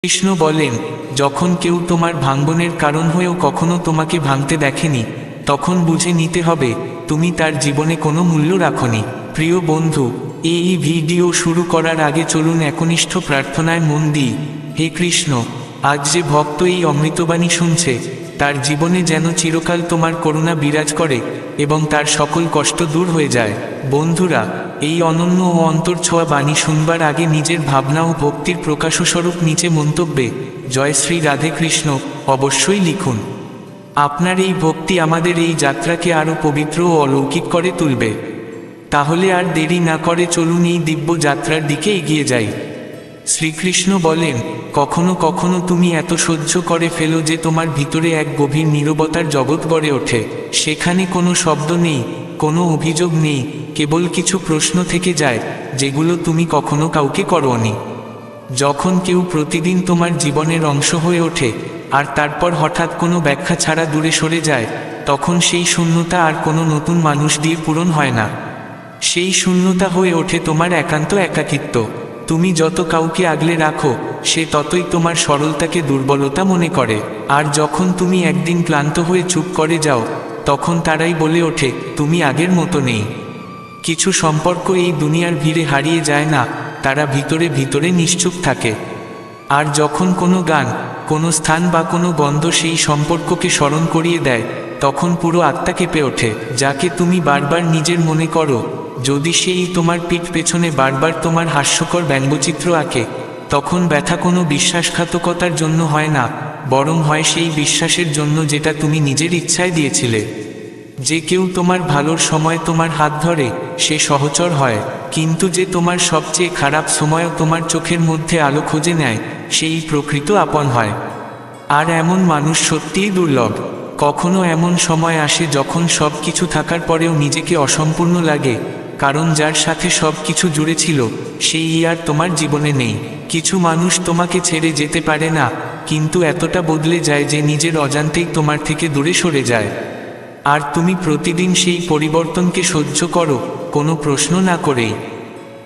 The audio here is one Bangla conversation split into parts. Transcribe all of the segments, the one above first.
কৃষ্ণ বলেন, যখন কেউ তোমার ভাঙ্গনের কারণ হয়েও কখনো তোমাকে ভাঙতে দেখেনি, তখন বুঝে নিতে হবে তুমি তার জীবনে কোনো মূল্য রাখনি। প্রিয় বন্ধু, এই ভিডিও শুরু করার আগে চলুন একনিষ্ঠ প্রার্থনায় মন দিই। হে কৃষ্ণ, আজ যে ভক্ত এই অমৃতবাণী শুনছে, তার জীবনে যেন চিরকাল তোমার করুণা বিরাজ করে এবং তার সকল কষ্ট দূর হয়ে যায়। বন্ধুরা, এই অনন্য ও অন্তর্ছোঁয়া বাণী শুনবার আগে নিজের ভাবনা ও ভক্তির প্রকাশস্বরূপ নিচে মন্তব্যে জয় শ্রী রাধে কৃষ্ণ অবশ্যই লিখুন। আপনার এই ভক্তি আমাদের এই যাত্রাকে আরও পবিত্র ও অলৌকিক করে তুলবে। তাহলে আর দেরি না করে চলুন এই দিব্য যাত্রার দিকে এগিয়ে যাই। শ্রীকৃষ্ণ বলেন, কখনো কখনো তুমি এত সহ্য করে ফেলো যে তোমার ভিতরে এক গভীর নীরবতার জগৎ গড়ে ওঠে। সেখানে কোনো শব্দ নেই, কোনো অভিযোগ নেই, কেবল কিছু প্রশ্ন থেকে যায় যেগুলো তুমি কখনো কাউকে করোনি। যখন কেউ প্রতিদিন তোমার জীবনের অংশ হয়ে ওঠে আর তারপর হঠাৎ কোনো ব্যাখ্যা ছাড়া দূরে সরে যায়, তখন সেই শূন্যতা আর কোনো নতুন মানুষ দিয়ে পূরণ হয় না। সেই শূন্যতা হয়ে ওঠে তোমার একান্ত একাকিত্ব। তুমি যত কাউকে আগলে রাখো, সে ততই তোমার সরলতাকে দুর্বলতা মনে করে। আর যখন তুমি একদিন ক্লান্ত হয়ে চুপ করে যাও, তখন তারাই বলে ওঠে, তুমি আগের মতো নেই। কিছু সম্পর্ক এই দুনিয়ার ভিড়ে হারিয়ে যায় না, তারা ভিতরে ভিতরে নিশ্চুপ থাকে। আর যখন কোনো গান, কোনো স্থান বা কোনো গন্ধ সেই সম্পর্ককে স্মরণ করিয়ে দেয়, তখন পুরো আত্মা কেঁপে ওঠে। যাকে তুমি বারবার নিজের মনে করো, যদি সেই তোমার পিঠ পেছনে বারবার তোমার হাস্যকর ব্যঙ্গচিত্র আঁকে, তখন ব্যথা কোনো বিশ্বাসঘাতকতার জন্য হয় না, বরং হয় সেই বিশ্বাসের জন্য যেটা তুমি নিজের ইচ্ছায় দিয়েছিলে। যে কেউ তোমার ভালোর সময় তোমার হাত ধরে, সে সহচর হয়, কিন্তু যে তোমার সবচেয়ে খারাপ সময়ও তোমার চোখের মধ্যে আলো খুঁজে নেয়, সেই প্রকৃত আপন হয়। আর এমন মানুষ সত্যিই দুর্লভ। কখনো এমন সময় আসে যখন সব কিছু থাকার পরেও নিজেকে অসম্পূর্ণ লাগে, কারণ যার সাথে সব কিছু জুড়ে ছিল, সেই আর তোমার জীবনে নেই। কিছু মানুষ তোমাকে ছেড়ে যেতে পারে না, কিন্তু এতটা বদলে যায় যে নিজের অজান্তেই তোমার থেকে দূরে সরে যায়। আর তুমি প্রতিদিন সেই পরিবর্তনকে সহ্য করো, কোনো প্রশ্ন না করেই।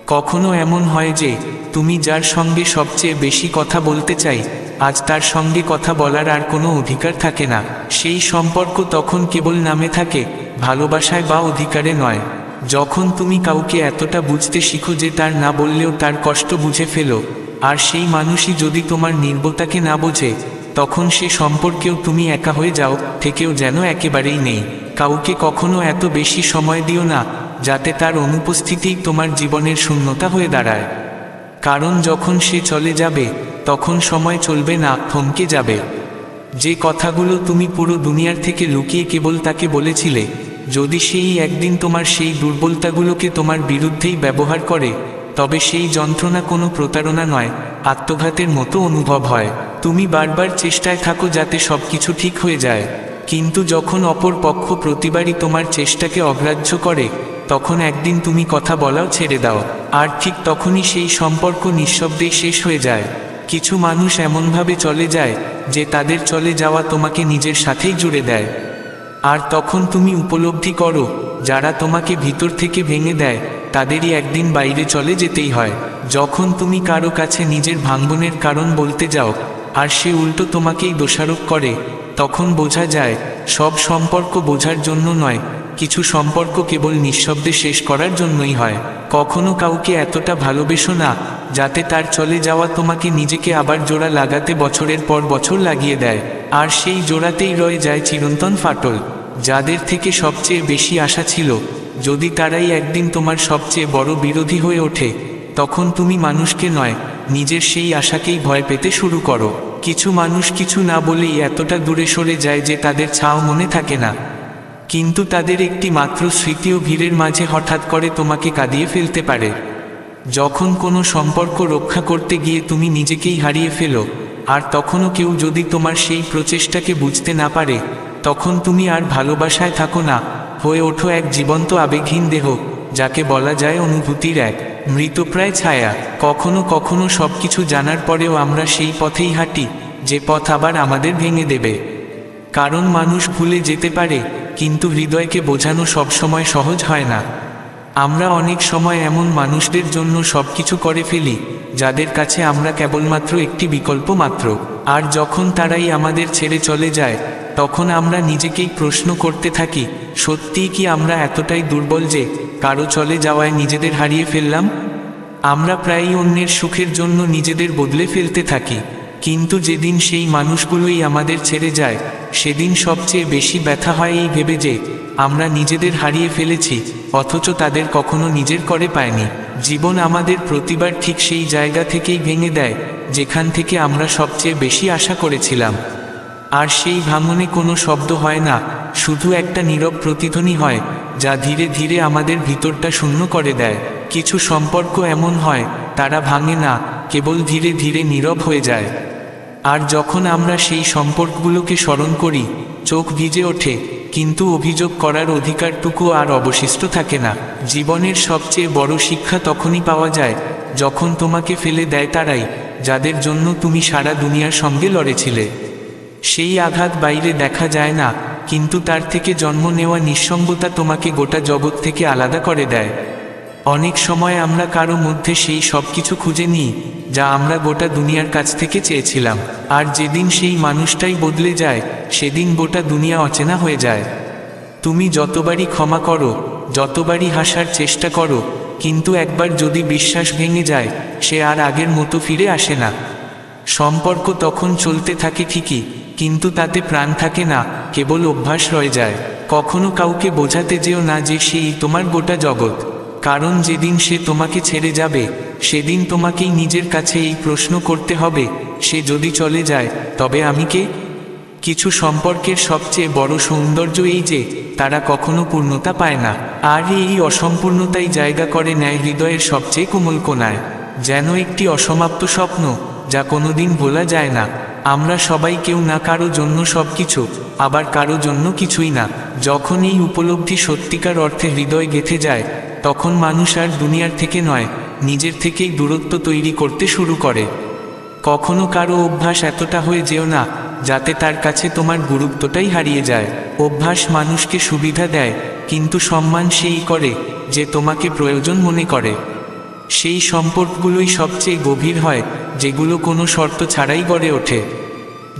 কখনো এমন হয় যে তুমি যার সঙ্গে সবচেয়ে বেশি কথা বলতে চাই, আজ তার সঙ্গে কথা বলার আর কোনো অধিকার থাকে না। সেই সম্পর্ক তখন কেবল নামে থাকে, ভালোবাসায় বা অধিকারে নয়। যখন তুমি কাউকে এতটা বুঝতে শিখো যে তার না বললেও তার কষ্ট বুঝে ফেলো, আর সেই মানুষই যদি তোমার নির্বতাকে না বোঝে, তখন সে সম্পর্কেও তুমি একা হয়ে যাও, থেকেও যেন একেবারেই নেই। কাউকে কখনো এত বেশি সময় দিও না যাতে তার অনুপস্থিতিই তোমার জীবনের শূন্যতা হয়ে দাঁড়ায়। কারণ যখন সে চলে যাবে, তখন সময় চলবে না, থমকে যাবে। যে কথাগুলো তুমি পুরো দুনিয়ার থেকে লুকিয়ে কেবল তাকে বলেছিলে, যদি সেই একদিন তোমার সেই দুর্বলতাগুলোকে তোমার বিরুদ্ধেই ব্যবহার করে, তবে সেই যন্ত্রণা কোনো প্রতারণা নয়, আত্মঘাতের মতো অনুভব হয়। তুমি বারবার চেষ্টায় থাকো যাতে সব কিছু ঠিক হয়ে যায়, কিন্তু যখন অপর পক্ষ প্রতিবারই তোমার চেষ্টাকে অগ্রাহ্য করে, তখন একদিন তুমি কথা বলাও ছেড়ে দাও। আর ঠিক তখনই সেই সম্পর্ক নিঃশব্দেই শেষ হয়ে যায়। কিছু মানুষ এমনভাবে চলে যায় যে তাদের চলে যাওয়া তোমাকে নিজের সাথেই জুড়ে দেয়। আর তখন তুমি উপলব্ধি করো, যারা তোমাকে ভিতর থেকে ভেঙে দেয়, তাদেরই একদিন বাইরে চলে যেতেই হয়। যখন তুমি কারো কাছে নিজের ভাঙ্গনের কারণ বলতে যাও, আর সে উল্টো তোমাকেই দোষারোপ করে, তখন বোঝা যায় সব সম্পর্ক বোঝার জন্য নয়, কিছু সম্পর্ক কেবল নিঃশব্দে শেষ করার জন্যই হয়। কখনো কাউকে এতটা ভালোবেসো না যাতে তার চলে যাওয়া তোমাকে নিজেকে আবার জোড়া লাগাতে বছরের পর বছর লাগিয়ে দেয়, আর সেই জোড়াতেই রয়ে যায় চিরন্তন ফাটল। যাদের থেকে সবচেয়ে বেশি আশা ছিল, যদি তারাই একদিন তোমার সবচেয়ে বড় বিরোধী হয়ে ওঠে, তখন তুমি মানুষকে নয়, নিজের সেই আশাকেই ভয় পেতে শুরু করো। কিছু মানুষ কিছু না বলেই এতটা দূরে সরে যায় যে তাদের ছাও মনে থাকে না, কিন্তু তাদের একটি মাত্র স্মৃতিও ভিড়ের মাঝে হঠাৎ করে তোমাকে কাঁদিয়ে ফেলতে পারে। যখন কোনো সম্পর্ক রক্ষা করতে গিয়ে তুমি নিজেকেই হারিয়ে ফেলো, আর তখনও কেউ যদি তোমার সেই প্রচেষ্টাকে বুঝতে না পারে, তখন তুমি আর ভালোবাসায় থাকো না, হয়ে ওঠো এক জীবন্ত আবেগহীন দেহ, যাকে বলা যায় অনুভূতির এক মৃতপ্রায় ছায়া। কখনো কখনো সব কিছু জানার পরেও আমরা সেই পথেই হাঁটি, যে পথ আবার আমাদের ভেঙে দেবে। কারণ মানুষ ভুলে যেতে পারে, কিন্তু হৃদয়কে বোঝানো সবসময় সহজ হয় না। আমরা অনেক সময় এমন মানুষদের জন্য সবকিছু করে ফেলি যাদের কাছে আমরা কেবলমাত্র একটি বিকল্প মাত্র। আর যখন তারাই আমাদের ছেড়ে চলে যায় তখন আমরা নিজেকেই প্রশ্ন করতে থাকি, সত্যিই কি আমরা এতটাই দুর্বল যে কারো চলে যাওয়ায় নিজেদের হারিয়ে ফেললাম? আমরা প্রায়ই অন্যের সুখের জন্য নিজেদের বদলে ফেলতে থাকি, কিন্তু যেদিন সেই মানুষগুলোই আমাদের ছেড়ে যায় সেদিন সবচেয়ে বেশি ব্যথা হয় এই ভেবে যে আমরা নিজেদের হারিয়ে ফেলেছি অথচ তাদের কখনো নিজের করে পায়নি। জীবন আমাদের প্রতিবার ঠিক সেই জায়গা থেকেই ভেঙে দেয় যেখান থেকে আমরা সবচেয়ে বেশি আশা করেছিলাম। আর সেই ভাঙনে কোনো শব্দ হয় না, শুধু একটা নীরব প্রতিধ্বনি হয় যা ধীরে ধীরে আমাদের ভিতরটা শূন্য করে দেয়। কিছু সম্পর্ক এমন হয় তারা ভাঙে না, কেবল ধীরে ধীরে নীরব হয়ে যায়। আর যখন আমরা সেই সম্পর্কগুলোকে স্মরণ করি চোখ ভিজে ওঠে, কিন্তু অভিযোগ করার অধিকারটুকু আর অবশিষ্ট থাকে না। জীবনের সবচেয়ে বড় শিক্ষা তখনই পাওয়া যায় যখন তোমাকে ফেলে দেয় তারাই যাদের জন্য তুমি সারা দুনিয়ার সঙ্গে লড়েছিলে। সেই আঘাত বাইরে দেখা যায় না, কিন্তু তার থেকে জন্ম নেওয়া নিঃসঙ্গতা তোমাকে গোটা জগৎ থেকে আলাদা করে দেয়। অনেক সময় আমরা কারো মধ্যে সেই সব কিছু খুঁজে নিই যা আমরা গোটা দুনিয়ার কাছ থেকে চেয়েছিলাম, আর যেদিন সেই মানুষটাই বদলে যায় সেদিন গোটা দুনিয়া অচেনা হয়ে যায়। তুমি যতবারই ক্ষমা করো, যতবারই হাসার চেষ্টা করো, কিন্তু একবার যদি বিশ্বাস ভেঙে যায় সে আর আগের মতো ফিরে আসে না। সম্পর্ক তখন চলতে থাকে ঠিকই, কিন্তু তাতে প্রাণ থাকে না, কেবল অভ্যাস রয়ে যায়। কখনো কাউকে বোঝাতে যেও না যে সেই তোমার গোটা জগৎ, কারণ যেদিন সে তোমাকে ছেড়ে যাবে সেদিন তোমাকেই নিজের কাছে এই প্রশ্ন করতে হবে, সে যদি চলে যায় তবে আমি কে? কিছু সম্পর্কের সবচেয়ে বড় সৌন্দর্য এই যে তারা কখনো পূর্ণতা পায় না, আর এই অসম্পূর্ণতাই জায়গা করে নেয় হৃদয়ের সবচেয়ে কোমল কোণায়, যেন একটি অসমাপ্ত স্বপ্ন যা কোনোদিন ভোলা যায় না। আমরা সবাই কেউ না কারো জন্য সবকিছু, আবার কারো জন্য কিছুই না। যখন এই উপলব্ধি সত্যিকার অর্থে হৃদয় গেঁথে যায় তখন মানুষ আর দুনিয়ার থেকে নয়, নিজের থেকেই দূরত্ব তৈরি করতে শুরু করে। কখনো কারো অভ্যাস এতটা হয়ে যেও না যাতে তার কাছে তোমার গুরুত্বটাই হারিয়ে যায়। অভ্যাস মানুষকে সুবিধা দেয়, কিন্তু সম্মান সেই করে যে তোমাকে প্রয়োজন মনে করে। সেই সম্পর্কগুলোই সবচেয়ে গভীর হয় যেগুলো কোনো শর্ত ছাড়াই গড়ে ওঠে,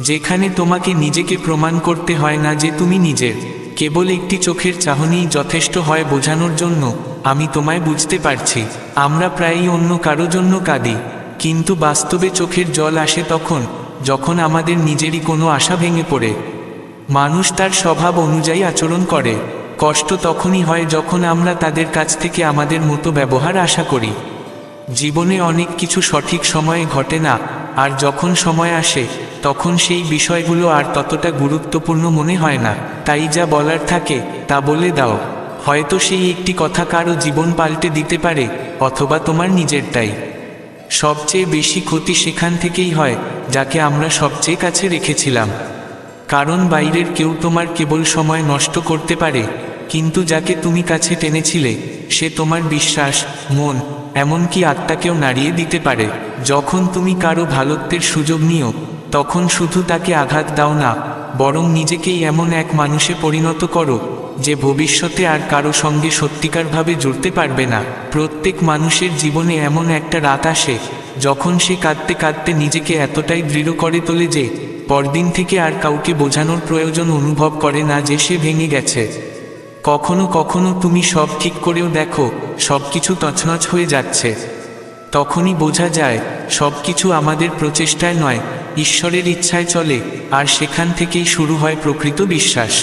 যেখানে তোমাকে নিজেকে প্রমাণ করতে হয় না যে তুমি নিজের। কেবল একটি চোখের চাহনিই যথেষ্ট হয় বোঝানোর জন্য আমি তোমায় বুঝতে পারছি। আমরা প্রায়ই অন্য কারো জন্য কাঁদি, কিন্তু বাস্তবে চোখের জল আসে তখন যখন আমাদের নিজেরই কোনো আশা ভেঙে পড়ে। মানুষ তার স্বভাব অনুযায়ী আচরণ করে, কষ্ট তখনই হয় যখন আমরা তাদের কাছ থেকে আমাদের মতো ব্যবহার আশা করি। জীবনে অনেক কিছু সঠিক সময়ে ঘটে না, আর যখন সময় আসে তখন সেই বিষয়গুলো আর ততটা গুরুত্বপূর্ণ মনে হয় না। তাই যা বলার থাকে তা বলে দাও, হয়তো সেই একটি কথা কারো জীবন পাল্টে দিতে পারে, অথবা তোমার নিজেরটাই। সবচেয়ে বেশি ক্ষতি সেখান থেকেই হয় যাকে আমরা সবচেয়ে কাছে রেখেছিলাম, কারণ বাইরের কেউ তোমার কেবল সময় নষ্ট করতে পারে, কিন্তু যাকে তুমি কাছে টেনেছিলে সে তোমার বিশ্বাস, মন, এমনকি আত্মাকেও নাড়িয়ে দিতে পারে। যখন তুমি কারো ভালোত্বের সুযোগ নিও তখন শুধু তাকে আঘাত দাও না, বরং নিজেকেই এমন এক মানুষে পরিণত করো যে ভবিষ্যতে আর কারো সঙ্গে সত্যিকারভাবে জুড়তে পারবে না। প্রত্যেক মানুষের জীবনে এমন একটা রাত আসে যখন সে কাঁদতে কাঁদতে নিজেকে এতটাই দৃঢ় করে তোলে যে পরদিন থেকে আর কাউকে বোঝানোর প্রয়োজন অনুভব করে না যে সে ভেঙে গেছে। কখনো কখনো তুমি সব ঠিক করেও দেখো সবকিছু তছনছ হয়ে যাচ্ছে, তখনই বোঝা যায় সবকিছু আমাদের প্রচেষ্টায় নয়, ঈশ্বরের ইচ্ছায় চলে, আর সেখান থেকেই শুরু হয় প্রকৃত বিশ্বাস।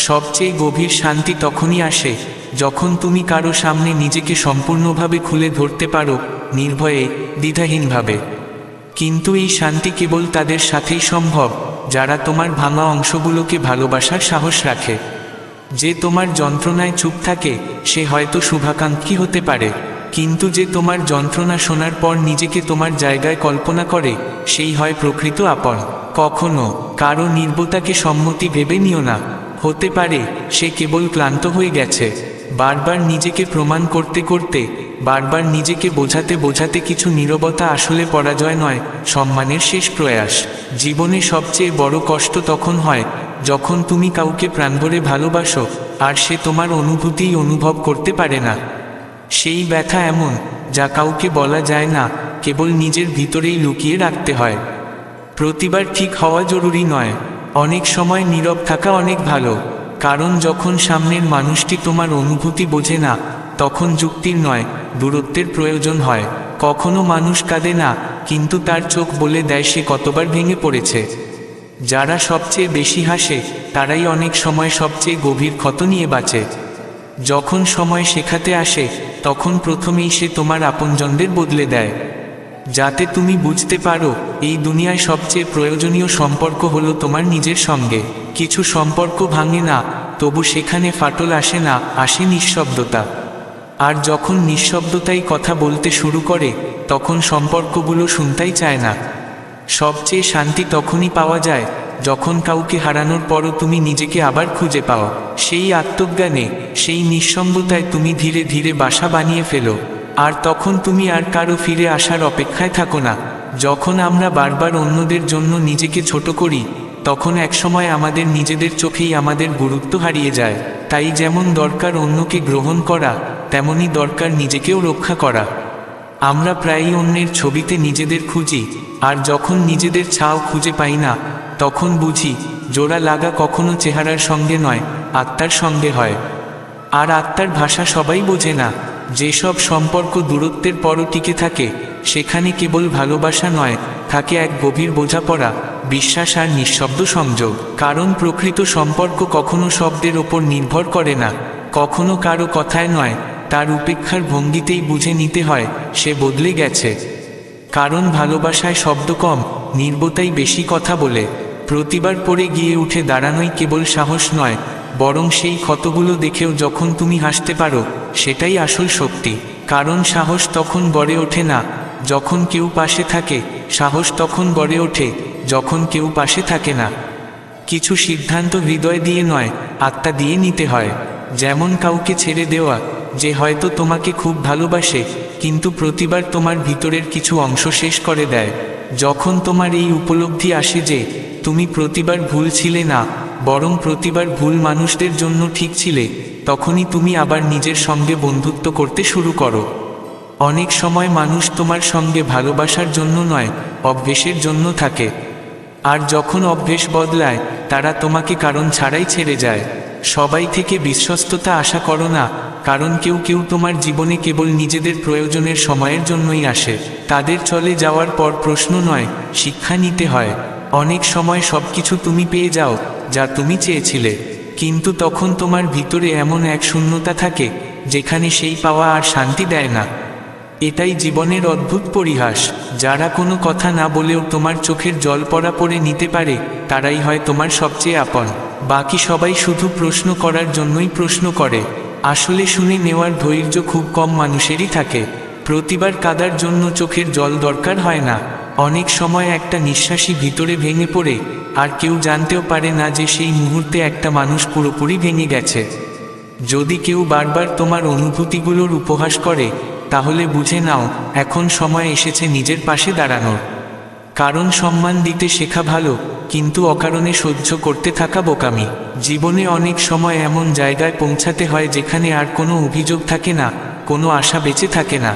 সবচেয়ে গভীর শান্তি তখনই আসে যখন তুমি কারো সামনে নিজেকে সম্পূর্ণভাবে খুলে ধরতে পারো, নির্ভয়ে, দ্বিধাহীনভাবে। কিন্তু এই শান্তি কেবল তাদের সাথেই সম্ভব যারা তোমার ভাঙা অংশগুলোকে ভালোবাসার সাহস রাখে। যে তোমার যন্ত্রণায় চুপ থাকে সে হয়তো শুভাকাঙ্ক্ষী হতে পারে, কিন্তু যে তোমার যন্ত্রণা শোনার পর নিজেকে তোমার জায়গায় কল্পনা করে সেই হয় প্রকৃত আপন। কখনো কারো নির্বতাকে সম্মতি ভেবে নিও না, হতে পারে সে কেবল ক্লান্ত হয়ে গেছে। বারবার নিজেকে প্রমাণ করতে করতে, বারবার নিজেকে বোঝাতে বোঝাতে কিছু নীরবতা আসলে পরাজয় নয়, সম্মানের শেষ প্রয়াস। জীবনে সবচেয়ে বড় কষ্ট তখন হয় যখন তুমি কাউকে প্রাণভরে ভালোবাসো আর সে তোমার অনুভূতিই অনুভব করতে পারে না। সেই ব্যথা এমন, যা কাউকে বলা যায় না, কেবল নিজের ভিতরেই লুকিয়ে রাখতে হয়। প্রতিবার ঠিক হওয়া জরুরি নয়, অনেক সময় নীরব থাকা অনেক ভালো। কারণ যখন সামনের মানুষটি তোমার অনুভূতি বোঝে না, তখন যুক্তির নয়, দূরত্বের প্রয়োজন হয়। কখনো মানুষ কাঁদে না, কিন্তু তার চোখ বলে দেয় সে কতবার ভেঙে পড়েছে। যারা সবচেয়ে বেশি হাসে, তারাই অনেক সময় সবচেয়ে গভীর ক্ষত নিয়ে বাঁচে। যখন সময় শেখাতে আসে, তখন প্রথমেই সে তোমার আপনজনদের বদলে দেয়, যাতে তুমি বুঝতে পারো এই দুনিয়ায় সবচেয়ে প্রয়োজনীয় সম্পর্ক হলো তোমার নিজের সঙ্গে। কিছু সম্পর্ক ভাঙে না, তবু সেখানে ফাটল আসে না, আসে নিঃশব্দতা। আর যখন নিঃশব্দতাই কথা বলতে শুরু করে, তখন সম্পর্কগুলো শুনতেই চায় না। সবচেয়ে শান্তি তখনই পাওয়া যায় যখন কাউকে হারানোর পরও তুমি নিজেকে আবার খুঁজে পাও। সেই আত্মজ্ঞানে, সেই নিঃসঙ্গতায় তুমি ধীরে ধীরে বাসা বানিয়ে ফেলো। আর তখন তুমি আর কারো ফিরে আসার অপেক্ষায় থাকো না। যখন আমরা বারবার অন্যদের জন্য নিজেকে ছোট করি, তখন একসময় আমাদের নিজেদের চোখেই আমাদের গুরুত্ব হারিয়ে যায়। তাই যেমন দরকার অন্যকে গ্রহণ করা, তেমনই দরকার নিজেকেও রক্ষা করা। আমরা প্রায়ই অন্যের ছবিতে নিজেদের খুঁজি, আর যখন নিজেদের ছাও খুঁজে পাই না, তখন বুঝি জোড়া লাগা কখনো চেহারার সঙ্গে নয়, আত্মার সঙ্গে হয়। আর আত্মার ভাষা সবাই বোঝে না। যেসব সম্পর্ক দূরত্বের পরও টিকে থাকে, সেখানে কেবল ভালোবাসা নয়, থাকে এক গভীর বোঝাপড়া, বিশ্বাস আর নিঃশব্দ সংযোগ। কারণ প্রকৃত সম্পর্ক কখনো শব্দের ওপর নির্ভর করে না, কখনো কারো কথায় নয়, তার উপেক্ষার ভঙ্গিতেই বুঝে নিতে হয় সে বদলে গেছে। কারণ ভালোবাসায় শব্দ কম, নির্বতাই বেশি কথা বলে। প্রতিবার পড়ে গিয়ে উঠে দাঁড়ানোই কেবল সাহস নয়, বরং সেই ক্ষতগুলো দেখেও যখন তুমি হাসতে পারো, সেটাই আসল শক্তি। কারণ সাহস তখন গড়ে ওঠে না যখন কেউ পাশে থাকে, সাহস তখন গড়ে ওঠে যখন কেউ পাশে থাকে না। কিছু সিদ্ধান্ত হৃদয় দিয়ে নয়, আত্মা দিয়ে নিতে হয়। যেমন কাউকে ছেড়ে দেওয়া, যে হয়তো তোমাকে খুব ভালোবাসে, কিন্তু প্রতিবার তোমার ভিতরের কিছু অংশ শেষ করে দেয়। যখন তোমার এই উপলব্ধি আসে যে তুমি প্রতিবার ভুল ছিলে না, বরং প্রতিবার ভুল মানুষদের জন্য ঠিক ছিলে, তখনই তুমি আবার নিজের সঙ্গে বন্ধুত্ব করতে শুরু করো। অনেক সময় মানুষ তোমার সঙ্গে ভালোবাসার জন্য নয়, অভ্যেসের জন্য থাকে। আর যখন অভ্যেস বদলায়, তারা তোমাকে কারণ ছাড়াই ছেড়ে যায়। সবাই থেকে বিশ্বস্ততা আশা করো না, কারণ কেউ কেউ তোমার জীবনে কেবল নিজেদের প্রয়োজনের সময়ের জন্যই আসে। তাদের চলে যাওয়ার পর প্রশ্ন নয়, শিক্ষা নিতে হয়। অনেক সময় সবকিছু তুমি পেয়ে যাও যা তুমি চেয়েছিলে, কিন্তু তখন তোমার ভিতরে এমন এক শূন্যতা থাকে যেখানে সেই পাওয়া আর শান্তি দেয় না। এটাই জীবনের অদ্ভুত পরিহাস। যারা কোনো কথা না বলেও তোমার চোখের জল পড়া পড়ে নিতে পারে, তারাই হয় তোমার সবচেয়ে আপন। বাকি সবাই শুধু প্রশ্ন করার জন্যই প্রশ্ন করে। আসলে শুনে নেওয়ার ধৈর্য খুব কম মানুষেরই থাকে। প্রতিবার কাঁদার জন্য চোখের জল দরকার হয় না। অনেক সময় একটা নিঃশ্বাসই ভিতরে ভেঙে পড়ে, আর কেউ জানতেও পারে না যে সেই মুহূর্তে একটা মানুষ পুরোপুরি ভেঙে গেছে। যদি কেউ বারবার তোমার অনুভূতিগুলোর উপহাস করে, তাহলে বুঝে নাও এখন সময় এসেছে নিজের পাশে দাঁড়ানোর। কারণ সম্মান দিতে শেখা ভালো, কিন্তু অকারণে সহ্য করতে থাকা বোকামি। জীবনে অনেক সময় এমন জায়গায় পৌঁছাতে হয় যেখানে আর কোনো অভিযোগ থাকে না, কোনো আশা বেঁচে থাকে না।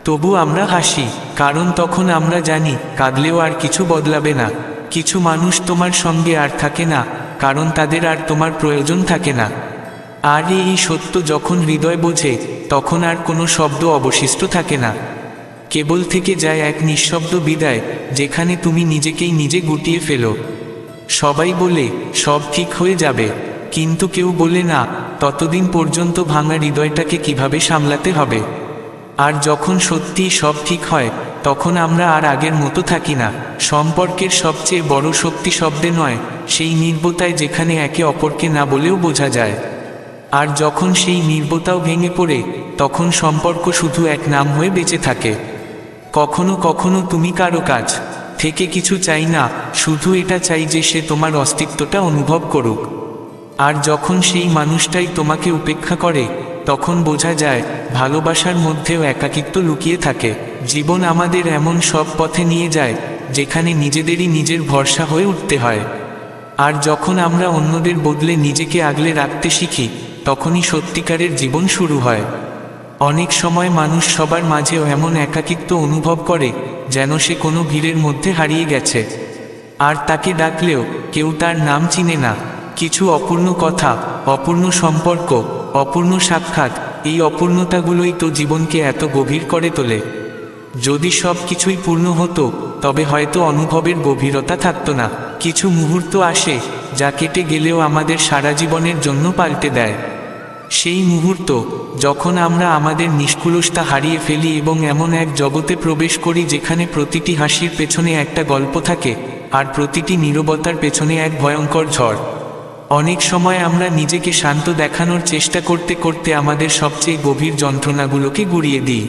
তবু আমরা হাসি, কারণ তখন আমরা জানি কাঁদলেও আর কিছু বদলাবে না। কিছু মানুষ তোমার সঙ্গে আর থাকে না, কারণ তাদের আর তোমার প্রয়োজন থাকে না। আর এই সত্য যখন হৃদয় বোঝে, তখন আর কোনো শব্দ অবশিষ্ট থাকে না। কেবল থেকে যায় এক নিঃশব্দ বিদায়, যেখানে তুমি নিজেকেই নিজে গুটিয়ে ফেলো। সবাই বলে সব ঠিক হয়ে যাবে, কিন্তু কেউ বলে না ততদিন পর্যন্ত ভাঙা হৃদয়টাকে কিভাবে সামলাতে হবে। আর যখন সত্যিই সব ঠিক হয়, তখন আমরা আর আগের মতো থাকি না। সম্পর্কের সবচেয়ে বড় শক্তি শব্দে নয়, সেই নির্বতায় যেখানে একে অপরকে না বলেও বোঝা যায়। আর যখন সেই নির্বতাও ভেঙে পড়ে, তখন সম্পর্ক শুধু এক নাম হয়ে বেঁচে থাকে। কখনো কখনো তুমি কারো কাছ থেকে কিছু চাই না, শুধু এটা চাই যে সে তোমার অস্তিত্বটা অনুভব করুক। আর যখন সেই মানুষটাই তোমাকে উপেক্ষা করে, তখন বোঝা যায় ভালোবাসার মধ্যেও একাকিত্ব লুকিয়ে থাকে। জীবন আমাদের এমন সব পথে নিয়ে যায় যেখানে নিজেদেরই নিজের ভরসা হয়ে উঠতে হয়। আর যখন আমরা অন্যদের বদলে নিজেকে আগলে রাখতে শিখি, তখনই সত্যিকারের জীবন শুরু হয়। অনেক সময় মানুষ সবার মাঝেও এমন একাকিত্ব অনুভব করে যেন সে কোনো ভিড়ের মধ্যে হারিয়ে গেছে, আর তাকে ডাকলেও কেউ তার নাম চিনে না। কিছু অপূর্ণ কথা, অপূর্ণ সম্পর্ক, অপূর্ণ সাক্ষাৎ, এই অপূর্ণতাগুলোই তো জীবনকে এত গভীর করে তোলে। যদি সব কিছুই পূর্ণ হতো তবে হয়তো অনুভবের গভীরতা থাকতো না। কিছু মুহূর্ত আসে যা কেটে গেলেও আমাদের সারা জীবনের জন্য পাল্টে দেয়। সেই মুহূর্ত যখন আমরা আমাদের নিষ্কুলতা হারিয়ে ফেলি এবং এমন এক জগতে প্রবেশ করি যেখানে প্রতিটি হাসির পেছনে একটা গল্প থাকে, আর প্রতিটি নীরবতার পেছনে এক ভয়ঙ্কর ঝড়। অনেক সময় আমরা নিজেকে শান্ত দেখানোর চেষ্টা করতে করতে আমাদের সবচেয়ে গভীর যন্ত্রণাগুলোকে গুঁড়িয়ে দিই,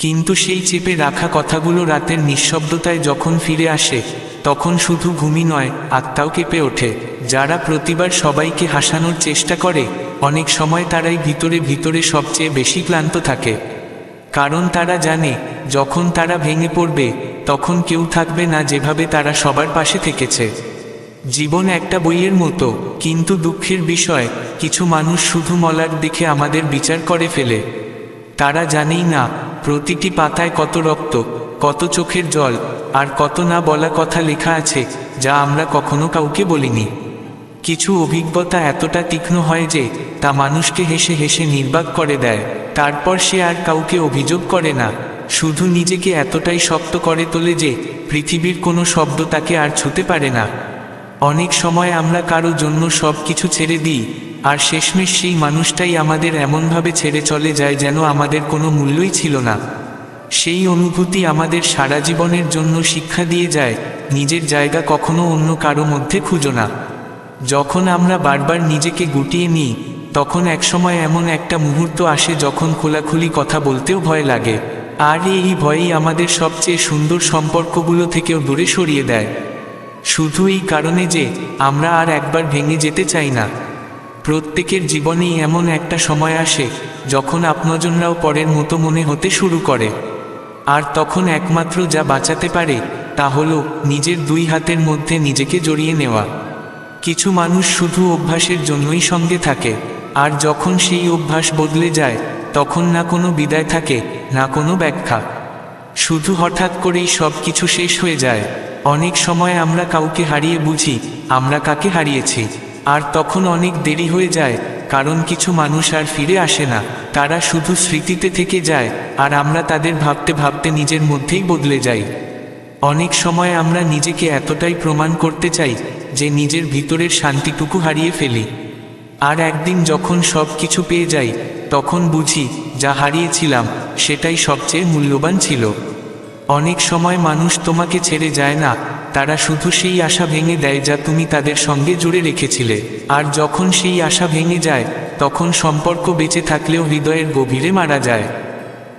কিন্তু সেই চেপে রাখা কথাগুলো রাতের নিঃশব্দতায় যখন ফিরে আসে তখন শুধু ঘুমই নয়, আত্মাও কেঁপে ওঠে। যারা প্রতিবার সবাইকে হাসানোর চেষ্টা করে অনেক সময় তারাই ভিতরে ভিতরে সবচেয়ে বেশি ক্লান্ত থাকে, কারণ তারা জানে যখন তারা ভেঙে পড়বে তখন কেউ থাকবে না যেভাবে তারা সবার পাশে থেকেছে। জীবন একটা বইয়ের মতো, কিন্তু দুঃখের বিষয় কিছু মানুষ শুধু মলাট দেখে আমাদের বিচার করে ফেলে। তারা জানেই না প্রতিটি পাতায় কত রক্ত, কত চোখের জল, আর কত না বলা কথা লেখা আছে যা আমরা কখনো কাউকে বলিনি। কিছু অভিজ্ঞতা এতটা তীক্ষ্ণ হয় যে তা মানুষকে হেসে হেসে নির্বাক করে দেয়, তারপর সে আর কাউকে অভিযোগ করে না, শুধু নিজেকে এতটাই শক্ত করে তোলে যে পৃথিবীর কোনো শব্দ তাকে আর ছুঁতে পারে না। অনেক সময় আমরা কারো জন্য সব কিছু ছেড়ে দিই, আর শেষমেশ সেই মানুষটাই আমাদের এমনভাবে ছেড়ে চলে যায় যেন আমাদের কোনো মূল্যই ছিল না। সেই অনুভূতি আমাদের সারা জীবনের জন্য শিক্ষা দিয়ে যায়, নিজের জায়গা কখনো অন্য কারো মধ্যে খুঁজো না। যখন আমরা বারবার নিজেকে গুটিয়ে নিই তখন একসময় এমন একটা মুহূর্ত আসে যখন খোলাখুলি কথা বলতেও ভয় লাগে, আর এই ভয়ই আমাদের সবচেয়ে সুন্দর সম্পর্কগুলো থেকেও দূরে সরিয়ে দেয়, শুধু এই কারণে যে আমরা আর একবার ভেঙে যেতে চাই না। প্রত্যেকের জীবনেই এমন একটা সময় আসে যখন আপনজনরাও পরের মতো মনে হতে শুরু করে, আর তখন একমাত্র যা বাঁচাতে পারে তা হলো নিজের দুই হাতের মধ্যে নিজেকে জড়িয়ে নেওয়া। কিছু মানুষ শুধু অভ্যাসের জন্যই সঙ্গে থাকে, আর যখন সেই অভ্যাস বদলে যায় তখন না কোনো বিদায় থাকে, না কোনো ব্যাখ্যা, শুধু হঠাৎ করেই সব কিছু শেষ হয়ে যায়। অনেক সময় আমরা কাউকে হারিয়ে বুঝি আমরা কাকে হারিয়েছি, আর তখন অনেক দেরি হয়ে যায়, কারণ কিছু মানুষ আর ফিরে আসে না, তারা শুধু স্মৃতিতে থেকে যায়, আর আমরা তাদের ভাবতে ভাবতে নিজের মধ্যেই বদলে যাই। অনেক সময় আমরা নিজেকে এতটাই প্রমাণ করতে চাই যে নিজের ভিতরের শান্তিটুকু হারিয়ে ফেলি, আর একদিন যখন সব কিছু পেয়ে যাই তখন বুঝি যা হারিয়েছিলাম সেটাই সবচেয়ে মূল্যবান ছিল। অনেক সময় মানুষ তোমাকে ছেড়ে যায় না, তারা শুধু সেই আশা ভেঙে দেয় যা তুমি তাদের সঙ্গে জুড়ে রেখেছিলে, আর যখন সেই আশা ভেঙে যায় তখন সম্পর্ক বেঁচে থাকলেও হৃদয়ের গভীরে মারা যায়।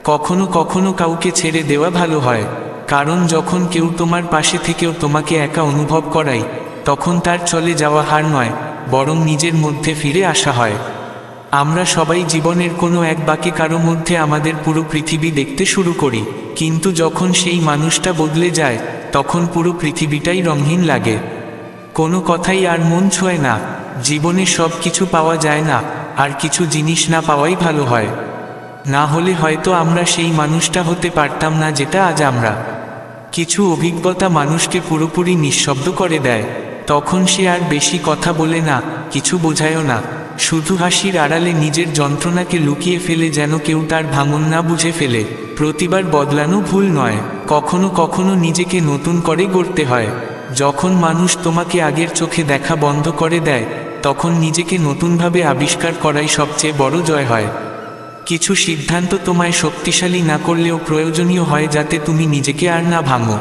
কখনো কখনো কাউকে ছেড়ে দেওয়া ভালো হয়, কারণ যখন কেউ তোমার পাশে থেকেও তোমাকে একা অনুভব করায় তখন তার চলে যাওয়া হার নয়, বরং নিজের মধ্যে ফিরে আসা হয়। আমরা সবাই জীবনের কোনো এক বাকি কারো মধ্যে আমাদের পুরো পৃথিবী দেখতে শুরু করি, কিন্তু যখন সেই মানুষটা বদলে যায় তখন পুরো পৃথিবীটাই রঙহীন লাগে। কোনো কথাই আর মন ছোঁয় না, জীবনে সব কিছু পাওয়া যায় না, আর কিছু জিনিস না পাওয়াই ভালো হয়, না হলে হয়তো আমরা সেই মানুষটা হতে পারতাম না যেটা আজ আমরা। কিছু অভিজ্ঞতা মানুষকে পুরোপুরি নিঃশব্দ করে দেয়, তখন সে আর বেশি কথা বলে না, কিছু বোঝায়ও না, শুধু হাসির আড়ালে নিজের যন্ত্রণাকে লুকিয়ে ফেলে যেন কেউ তার ভাঙন না বুঝে ফেলে। প্রতিবার বদলানো ভুল নয়, কখনো কখনো নিজেকে নতুন করে গড়তে হয়। যখন মানুষ তোমাকে আগের চোখে দেখা বন্ধ করে দেয় তখন নিজেকে নতুনভাবে আবিষ্কার করাই সবচেয়ে বড় জয় হয়। কিছু সিদ্ধান্ত তোমায় শক্তিশালী না করলেও প্রয়োজনীয় হয় যাতে তুমি নিজেকে আর না ভাঙো,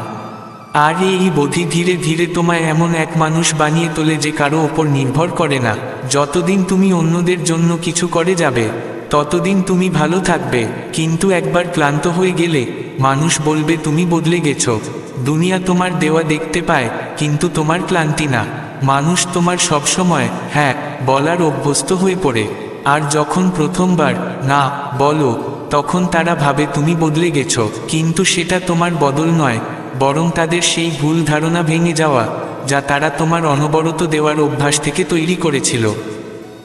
আর এই বোধি ধীরে ধীরে তোমায় এমন এক মানুষ বানিয়ে তোলে যে কারো ওপর নির্ভর করে না। যতদিন তুমি অন্যদের জন্য কিছু করে যাবে ততদিন তুমি ভালো থাকবে, কিন্তু একবার ক্লান্ত হয়ে গেলে মানুষ বলবে তুমি বদলে গেছো। দুনিয়া তোমার দেওয়া দেখতে পায় কিন্তু তোমার ক্লান্তি না। মানুষ তোমার সবসময় হ্যাঁ বলার অভ্যস্ত হয়ে পড়ে, আর যখন প্রথমবার না বলো তখন তারা ভাবে তুমি বদলে গেছো, কিন্তু সেটা তোমার বদল নয়, বরং তাদের সেই ভুল ধারণা ভেঙে যাওয়া যা তারা তোমার অনবরত দেওয়ার অভ্যাস থেকে তৈরি করেছিল।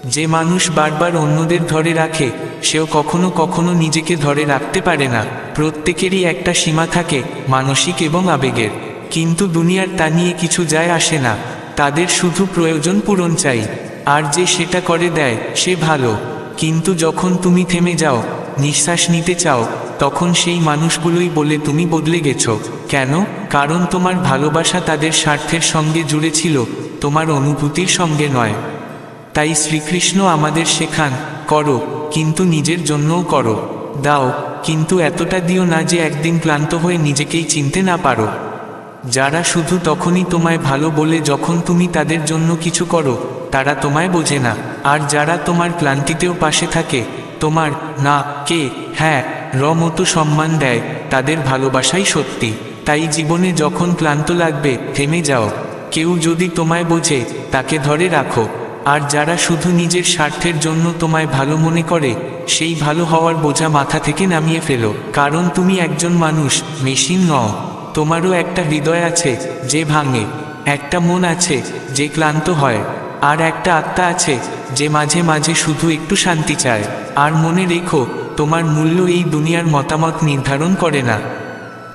যে মানুষ বারবার অন্যদের ধরে রাখে সেও কখনো কখনো নিজেকে ধরে রাখতে পারে না। প্রত্যেকেরই একটা সীমা থাকে, মানসিক এবং আবেগের, কিন্তু দুনিয়ার তা নিয়ে কিছু যায় আসে না। তাদের শুধু প্রয়োজন পূরণ চাই, আর যে সেটা করে দেয় সে ভালো। কিন্তু যখন তুমি থেমে যাও, নিঃশ্বাস নিতে চাও, তখন সেই মানুষগুলোই বলে তুমি বদলে গেছো। কেন? কারণ তোমার ভালোবাসা তাদের স্বার্থের সঙ্গে জুড়ে ছিল, তোমার অনুভূতির সঙ্গে নয়। তাই শ্রীকৃষ্ণ আমাদের শেখান, করো কিন্তু নিজের জন্যও করো, দাও কিন্তু এতটা দিও না যে একদিন ক্লান্ত হয়ে নিজেকেই চিনতে না পারো। যারা শুধু তখনই তোমায় ভালো বলে যখন তুমি তাদের জন্য কিছু করো, তারা তোমায় বোঝে না। আর যারা তোমার ক্লান্তিতেও পাশে থাকে, তোমার না কে হ্যাঁ র মতো সম্মান দেয়, তাদের ভালোবাসাই সত্যি। তাই জীবনে যখন ক্লান্ত লাগবে থেমে যাও। কেউ যদি তোমায় বোঝে তাকে ধরে রাখো, আর যারা শুধু নিজের স্বার্থের জন্য তোমায় ভালো মনে করে, সেই ভালো হওয়ার বোঝা মাথা থেকে নামিয়ে ফেলো। কারণ তুমি একজন মানুষ, মেশিন নও। তোমারও একটা হৃদয় আছে যে ভাঙে, একটা মন আছে যে ক্লান্ত হয়, আর একটা আত্মা আছে যে মাঝে মাঝে শুধু একটু শান্তি চায়। আর মনে রেখো, তোমার মূল্য এই দুনিয়ার মতামত নির্ধারণ করে না।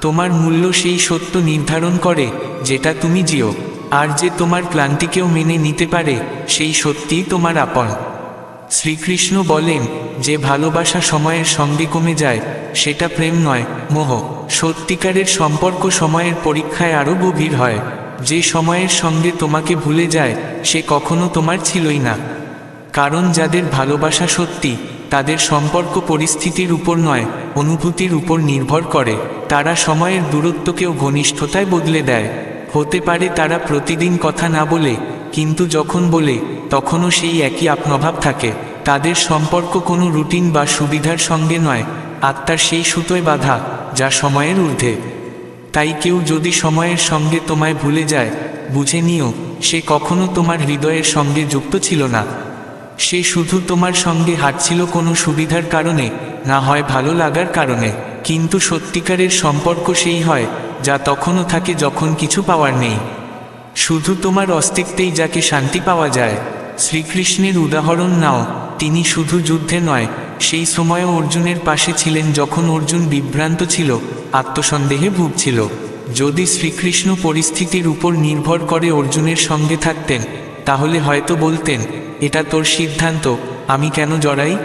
তোমার মূল্য সেই সত্য নির্ধারণ করে যেটা তুমি জিও। আর যে তোমার ক্লান্তিকেও মেনে নিতে পারে, সেই সত্যিই তোমার আপন। শ্রীকৃষ্ণ বলেন, যে ভালোবাসা সময়ের সঙ্গে কমে যায় সেটা প্রেম নয়, মোহ। সত্যিকারের সম্পর্ক সময়ের পরীক্ষায় আরও গভীর হয়। যে সময়ের সঙ্গে তোমাকে ভুলে যায় সে কখনো তোমার ছিলই না। কারণ যাদের ভালোবাসা সত্যি, তাদের সম্পর্ক পরিস্থিতির উপর নয়, অনুভূতির উপর নির্ভর করে। তারা সময়ের দূরত্বকেও ঘনিষ্ঠতায় বদলে দেয়। হতে পারে তারা প্রতিদিন কথা না বলে, কিন্তু যখন বলে তখনও সেই একই আপনভাব থাকে। তাদের সম্পর্ক কোনো রুটিন বা সুবিধার সঙ্গে নয়, আত্মার সেই সুতোয় বাঁধা যা সময়ের ঊর্ধ্বে। তাই কেউ যদি সময়ের সঙ্গে তোমায় ভুলে যায়, বুঝে নিও সে কখনো তোমার হৃদয়ের সঙ্গে যুক্ত ছিল না। সে শুধু তোমার সঙ্গে হাঁটছিল কোনো সুবিধার কারণে, না হয় ভালো লাগার কারণে। কিন্তু সত্যিকারের সম্পর্ক সেই হয় যা তখনও থাকে যখন কিছু পাওয়ার নেই। শুধু তোমার অস্তিত্বেই যাকে শান্তি পাওয়া যায়। শ্রীকৃষ্ণের উদাহরণ নাও, তিনি শুধু যুদ্ধে নয়, সেই সময়ও অর্জুনের পাশে ছিলেন যখন অর্জুন বিভ্রান্ত ছিল, আত্মসন্দেহে ভুগছিল। যদি শ্রীকৃষ্ণ পরিস্থিতির উপর নির্ভর করে অর্জুনের সঙ্গে থাকতেন, তাহলে হয়তো বলতেন, এটা তোর সিদ্ধান্ত, আমি কেন জড়াই?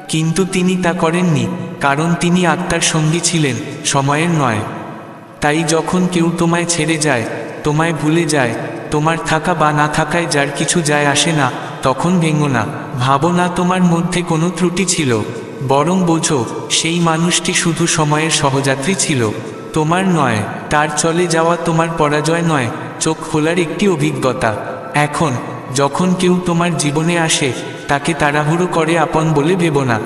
কিন্তু তিনি তা করেননি, কারণ তিনি আত্মার সঙ্গী ছিলেন, সময়ের নয়। তাই যখন কেউ তোমায় ছেড়ে যায়, তোমায় ভুলে যায়, তোমার থাকা বা না থাকায় যার কিছু যায় আসে না, তখন ভেঙো না। ভাবো না তোমার মধ্যে কোনো ত্রুটি ছিল, বরং বোঝো সেই মানুষটি শুধু সময়ের সহযাত্রী ছিল, তোমার নয়। তার চলে যাওয়া তোমার পরাজয় নয়, চোখ খোলার একটি অভিজ্ঞতা। এখন যখন কেউ তোমার জীবনে আসে, তাকে তাড়াহুড়ো করে আপন বলে ভেবো না।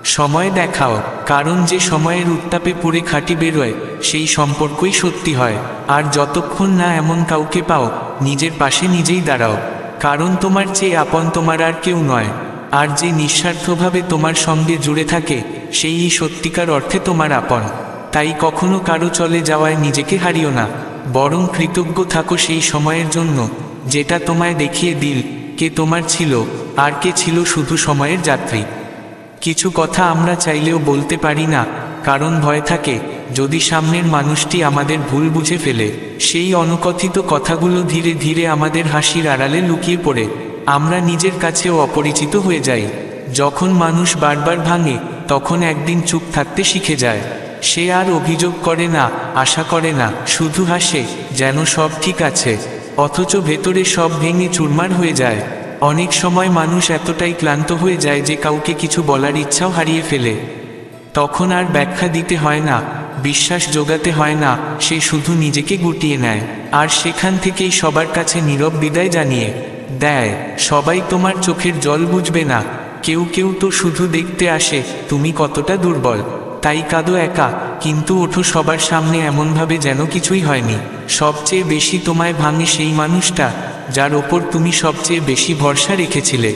সময় দেখাও, কারণ যে সময়ের উত্তাপে পুড়ে খাঁটি বেরোয়, সেই সম্পর্কই সত্যি হয়। আর যতক্ষণ না এমন কাউকে পাও, নিজের পাশে নিজেই দাঁড়াও, কারণ তোমার চেয়ে আপন তোমার আর কেউ নয়। আর যে নিঃস্বার্থভাবে তোমার সঙ্গে জুড়ে থাকে, সেই সত্যিকার অর্থে তোমার আপন। তাই কখনো কারো চলে যাওয়ায় নিজেকে হারিও না, বরং কৃতজ্ঞ থাকো সেই সময়ের জন্য যেটা তোমায় দেখিয়ে দিল কে তোমার ছিল, আর কে ছিল শুধু সময়ের যাত্রী। কিছু কথা আমরা চাইলেও বলতে পারি না, কারণ ভয় থাকে যদি সামনের মানুষটি আমাদের ভুল বুঝে ফেলে। সেই অনুকথিত কথাগুলো ধীরে ধীরে আমাদের হাসির আড়ালে লুকিয়ে পড়ে, আমরা নিজের কাছেও অপরিচিত হয়ে যাই। যখন মানুষ বারবার ভাঙে, তখন একদিন চুপ থাকতে শিখে যায়। সে আর অভিযোগ করে না, আশা করে না, শুধু হাসে যেন সব ঠিক আছে, অথচ ভেতরে সব ভেঙে চুরমার হয়ে যায়। অনেক সময় মানুষ এতটাই ক্লান্ত হয়ে যায় যে কাউকে কিছু বলার ইচ্ছাও হারিয়ে ফেলে। তখন আর ব্যাখ্যা দিতে হয় না, বিশ্বাস জোগাতে হয় না, সে শুধু নিজেকে গুটিয়ে নেয়। আর সেখান থেকেই সবার কাছে নীরব বিদায় জানিয়ে দেয়। সবাই তোমার চোখের জল বুঝবে না, কেউ কেউ তো শুধু দেখতে আসে তুমি কতটা দুর্বল। তাই কাঁদো একা, কিন্তু ওঠো সবার সামনে এমনভাবে যেন কিছুই হয়নি। সবচেয়ে বেশি তোমায় ভাঙে সেই মানুষটা যার ওপর তুমি সবচেয়ে বেশি ভরসা রেখেছিলে।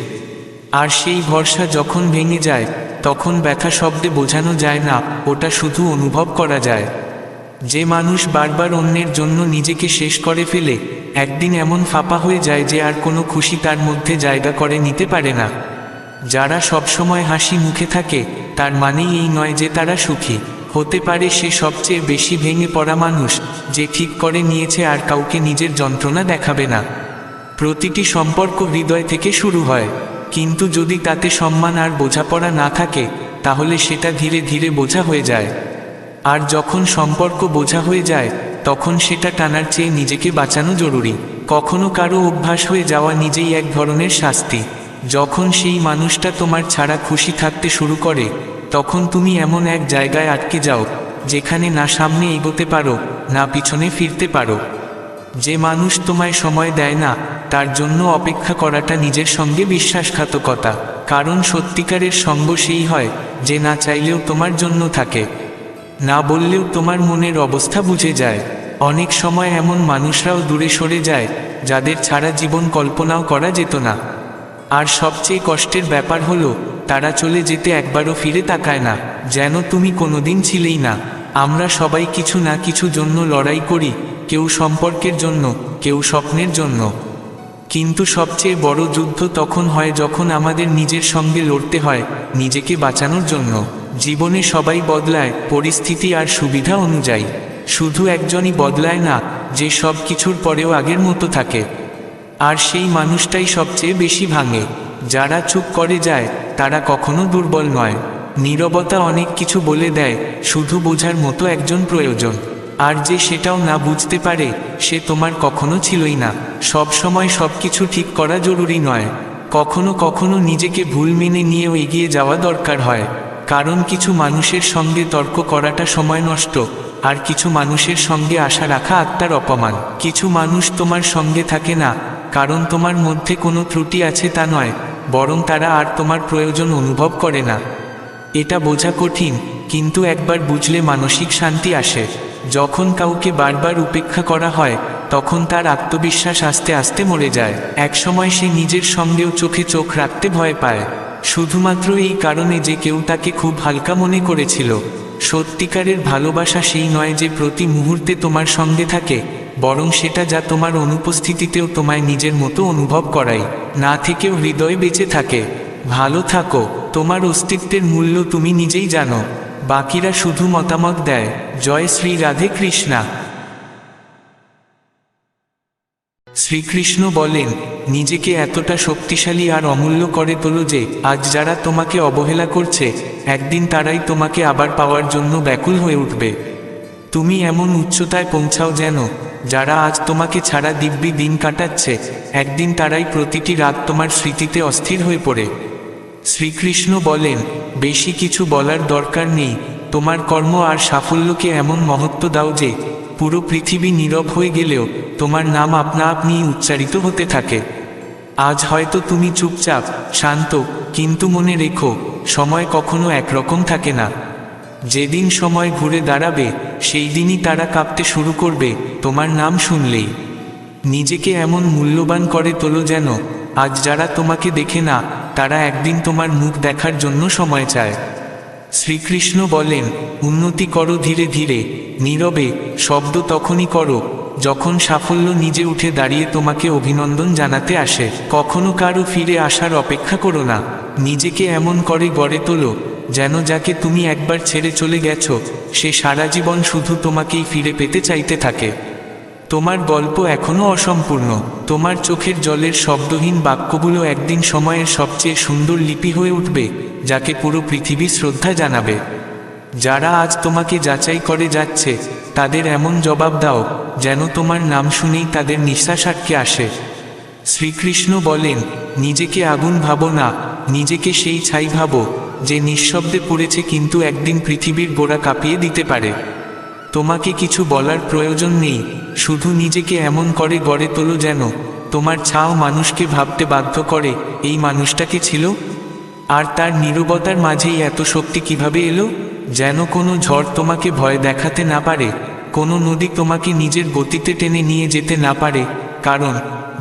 আর সেই ভরসা যখন ভেঙে যায়, তখন ব্যথা শব্দে বোঝানো যায় না, ওটা শুধু অনুভব করা যায়। যে মানুষ বারবার অন্যের জন্য নিজেকে শেষ করে ফেলে, একদিন এমন ফাঁপা হয়ে যায় যে আর কোনো খুশি তার মধ্যে জায়গা করে নিতে পারে না। যারা সবসময় হাসি মুখে থাকে তার মানেই এই নয় যে তারা সুখী। হতে পারে সে সবচেয়ে বেশি ভেঙে পড়া মানুষ, যে ঠিক করে নিয়েছে আর কাউকে নিজের যন্ত্রণা দেখাবে না। প্রতিটি সম্পর্ক হৃদয় থেকে শুরু হয়, কিন্তু যদি তাতে সম্মান আর বোঝাপড়া না থাকে তাহলে সেটা ধীরে ধীরে বোঝা হয়ে যায়। আর যখন সম্পর্ক বোঝা হয়ে যায় তখন সেটা টানার চেয়ে নিজেকে বাঁচানো জরুরি। কখনো কারো অভ্যাস হয়ে যাওয়া নিজেই এক ধরনের শাস্তি। যখন সেই মানুষটা তোমার ছাড়া খুশি থাকতে শুরু করে তখন তুমি এমন এক জায়গায় আটকে যাও যেখানে না সামনে এগোতে পারো না পিছনে ফিরতে পারো। যে মানুষ তোমায় সময় দেয় না তার জন্য অপেক্ষা করাটা নিজের সঙ্গে বিশ্বাসঘাতকতা। কারণ সত্যিকারের সঙ্গ সেই হয় যে না চাইলেও তোমার জন্য থাকে, না বললেও তোমার মনের অবস্থা বুঝে যায়। অনেক সময় এমন মানুষরাও দূরে সরে যায় যাদের ছাড়া জীবন কল্পনাও করা যেত না। আর সবচেয়ে কষ্টের ব্যাপার হলো তারা চলে যেতে একবারও ফিরে তাকায় না, যেন তুমি কোনোদিন ছিলেই না। আমরা সবাই কিছু না কিছু জন্য লড়াই করি, কেউ সম্পর্কের জন্য, কেউ স্বপ্নের জন্য। কিন্তু সবচেয়ে বড় যুদ্ধ তখন হয় যখন আমাদের নিজের সঙ্গে লড়তে হয়, নিজেকে বাঁচানোর জন্য। জীবনে সবাই বদলায় পরিস্থিতি আর সুবিধা অনুযায়ী, শুধু একজনই বদলায় না, যে সব কিছুর পরেও আগের মতো থাকে। আর সেই মানুষটাই সবচেয়ে বেশি ভাঙে। যারা চুপ করে যায় তারা কখনো দুর্বল নয়। নীরবতা অনেক কিছু বলে দেয়, শুধু বোঝার মতো একজন প্রয়োজন। আর যে সেটাও না বুঝতে পারে সে তোমার কখনো ছিলই না। সব সময় সব কিছু ঠিক করা জরুরি নয়, কখনো কখনো নিজেকে ভুল মেনে নিয়েও এগিয়ে যাওয়া দরকার হয়। কারণ কিছু মানুষের সঙ্গে তর্ক করাটা সময় নষ্ট, আর কিছু মানুষের সঙ্গে আশা রাখা আত্মার অপমান। কিছু মানুষ তোমার সঙ্গে থাকে না কারণ তোমার মধ্যে কোনো ত্রুটি আছে তা নয়, বরং তারা আর তোমার প্রয়োজন অনুভব করে না। এটা বোঝা কঠিন, কিন্তু একবার বুঝলে মানসিক শান্তি আসে। যখন কাউকে বারবার উপেক্ষা করা হয় তখন তার আত্মবিশ্বাস আস্তে আস্তে মরে যায়। একসময় সে নিজের সঙ্গেও চোখে চোখ রাখতে ভয় পায়, শুধুমাত্র এই কারণে যে কেউ তাকে খুব হালকা মনে করেছিল। সত্যিকারের ভালোবাসা সেই নয় যে প্রতি মুহূর্তে তোমার সঙ্গে থাকে, বরং সেটা যা তোমার অনুপস্থিতিতেও তোমায় নিজের মতো অনুভব করায়, না থেকেও হৃদয়ে বেঁচে থাকে। ভালো থাকো, তোমার অস্তিত্বের মূল্য তুমি নিজেই জানো, বাকিরা শুধু মতামত দেয়। জয় শ্রী রাধে কৃষ্ণা। শ্রীকৃষ্ণ বলেন, নিজেকে এতটা শক্তিশালী আর অমূল্য করে তোলো যে আজ যারা তোমাকে অবহেলা করছে একদিন তারাই তোমাকে আবার পাওয়ার জন্য ব্যাকুল হয়ে উঠবে। তুমি এমন উচ্চতায় পৌঁছাও যেন যারা আজ তোমাকে ছাড়া দিব্যি দিন কাটাচ্ছে একদিন তারাই প্রতিটি রাত তোমার স্মৃতিতে অস্থির হয়ে পড়ে। শ্রীকৃষ্ণ বলেন, বেশি কিছু বলার দরকার নেই, তোমার কর্ম আর সাফল্যকে এমন মহত্ব দাও যে পুরো পৃথিবী নীরব হয়ে গেলেও তোমার নাম আপনা আপনিই উচ্চারিত হতে থাকে। আজ হয়তো তুমি চুপচাপ শান্ত, কিন্তু মনে রেখো সময় কখনো একরকম থাকে না। যেদিন সময় ঘুরে দাঁড়াবে সেই দিনই তারা কাঁপতে শুরু করবে তোমার নাম শুনলেই। নিজেকে এমন মূল্যবান করে তোলো যেন আজ যারা তোমাকে দেখে না তারা একদিন তোমার মুখ দেখার জন্য সময় চায়। শ্রীকৃষ্ণ বলেন, উন্নতি করো ধীরে ধীরে, নীরবে। শব্দ তখনই করো যখন সাফল্য নিজে উঠে দাঁড়িয়ে তোমাকে অভিনন্দন জানাতে আসে। কখনো কারো ফিরে আসার অপেক্ষা করো না, নিজেকে এমন করে গড়ে তোলো যেন যাকে তুমি একবার ছেড়ে চলে গেছো সে সারা জীবন শুধু তোমাকেই ফিরে পেতে চাইতে থাকে। তোমার গল্প এখনো অসম্পূর্ণ, তোমার চোখের জলের শব্দহীন বাক্যগুলো একদিন সময়ের সবচেয়ে সুন্দর লিপি হয়ে উঠবে যাকে পুরো পৃথিবী শ্রদ্ধা জানাবে। যারা আজ তোমাকে যাচাই করে যাচ্ছে তাদের এমন জবাব দাও যেন তোমার নাম শুনেই তাদের নিঃশ্বাস আটকে আসে। শ্রীকৃষ্ণ বলেন, নিজেকে আগুন ভাবো না, নিজেকে সেই ছাই ভাবো যে নিঃশব্দে পড়েছে কিন্তু একদিন পৃথিবীর গোড়া কাঁপিয়ে দিতে পারে। তোমাকে কিছু বলার প্রয়োজন নেই, শুধু নিজেকে এমন করে গড়ে তোলো যেন তোমার ছাও মানুষকে ভাবতে বাধ্য করে এই মানুষটাকে ছিল। আর তার নীরবতার মাঝেই এত শক্তি কিভাবে এলো? যেন কোনো ঝড় তোমাকে ভয় দেখাতে না পারে, কোনো নদী তোমাকে নিজের গতিতে টেনে নিয়ে যেতে না পারে। কারণ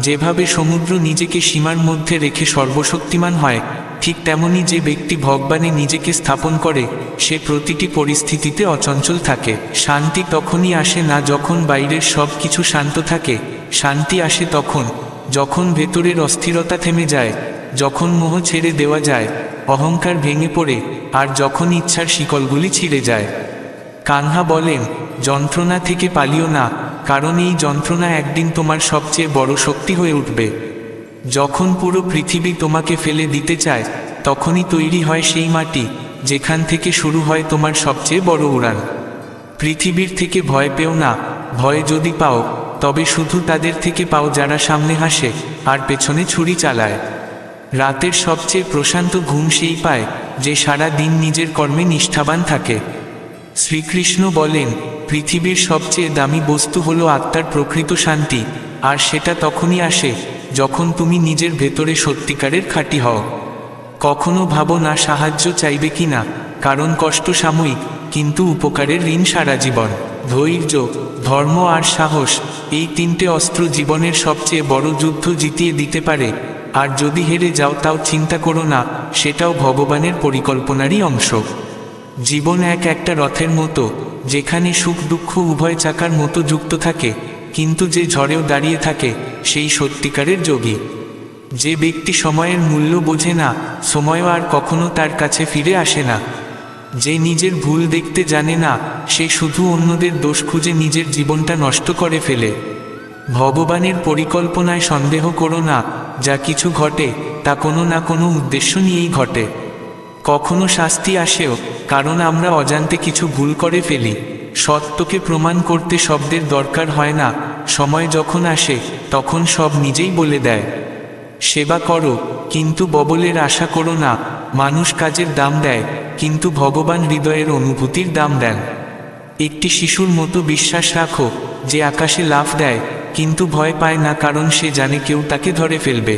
যেভাবে সমুদ্র নিজেকে সীমার মধ্যে রেখে সর্বশক্তিমান হয়, ঠিক তেমনি যে ব্যক্তি ভগবানে নিজেকে স্থাপন করে সে প্রতিটি পরিস্থিতিতে অচঞ্চল থাকে। শান্তি তখনই আসে না যখন বাইরের সব কিছু শান্ত থাকে, শান্তি আসে তখন যখন ভেতরের অস্থিরতা থেমে যায়, যখন মোহ ছেড়ে দেওয়া যায়, অহংকার ভেঙে পড়ে, আর যখন ইচ্ছার শিকলগুলি ছিঁড়ে যায়। কানহা বলেন, যন্ত্রণা থেকে পালিও না, কারণ এই যন্ত্রণা একদিন তোমার সবচেয়ে বড় শক্তি হয়ে উঠবে। যখন পুরো পৃথিবী তোমাকে ফেলে দিতে চায় তখনই তৈরি হয় সেই মাটি যেখান থেকে শুরু হয় তোমার সবচেয়ে বড় উড়ান। পৃথিবীর থেকে ভয় পেও না, ভয় যদি পাও তবে শুধু তাদের থেকে পাও যারা সামনে হাসে আর পেছনে ছুরি চালায়। রাতের সবচেয়ে প্রশান্ত ঘুম সেই পায় যে সারা দিন নিজের কর্মে নিষ্ঠাবান থাকে। শ্রীকৃষ্ণ বলেন, পৃথিবীর সবচেয়ে দামি বস্তু হলো আত্মার প্রকৃত শান্তি, আর সেটা তখনই আসে যখন তুমি নিজের ভেতরে সত্যিকারের খাঁটি হও। কখনো ভাবো না সাহায্য চাইবে কিনা, কারণ কষ্ট সাময়িক, কিন্তু উপকারের ঋণ সারা জীবন। ধৈর্য, ধর্ম আর সাহস, এই তিনটে অস্ত্র জীবনের সবচেয়ে বড় যুদ্ধ জিতিয়ে দিতে পারে। আর যদি হেরে যাও তাও চিন্তা করো না, সেটাও ভগবানের পরিকল্পনারই অংশ। জীবন একটা রথের মতো, যেখানে সুখ দুঃখ উভয় চাকার মতো যুক্ত থাকে, কিন্তু যে ঝড়েও দাঁড়িয়ে থাকে সেই সত্যিকারের যোগী। যে ব্যক্তি সময়ের মূল্য বোঝে না, সময়ও আর কখনো তার কাছে ফিরে আসে না। যে নিজের ভুল দেখতে জানে না, সে শুধু অন্যদের দোষ খুঁজে নিজের জীবনটা নষ্ট করে ফেলে। ভগবানের পরিকল্পনায় সন্দেহ করো না, যা কিছু ঘটে তা কোনো না কোনো উদ্দেশ্য নিয়েই ঘটে। কখনো শাস্তি আসেও কারণ আমরা অজান্তে কিছু ভুল করে ফেলি। সত্যকে প্রমাণ করতে শব্দের দরকার হয় না, সময় যখন আসে তখন সব নিজেই বলে দেয়। সেবা করো কিন্তু ববলের আশা করো না। মানুষ কাজের দাম দেয়, কিন্তু ভগবান হৃদয়ের অনুভূতির দাম দেন। একটি শিশুর মতো বিশ্বাস রাখো যে আকাশে লাফ দেয় কিন্তু ভয় পায় না, কারণ সে জানে কেউ তাকে ধরে ফেলবে।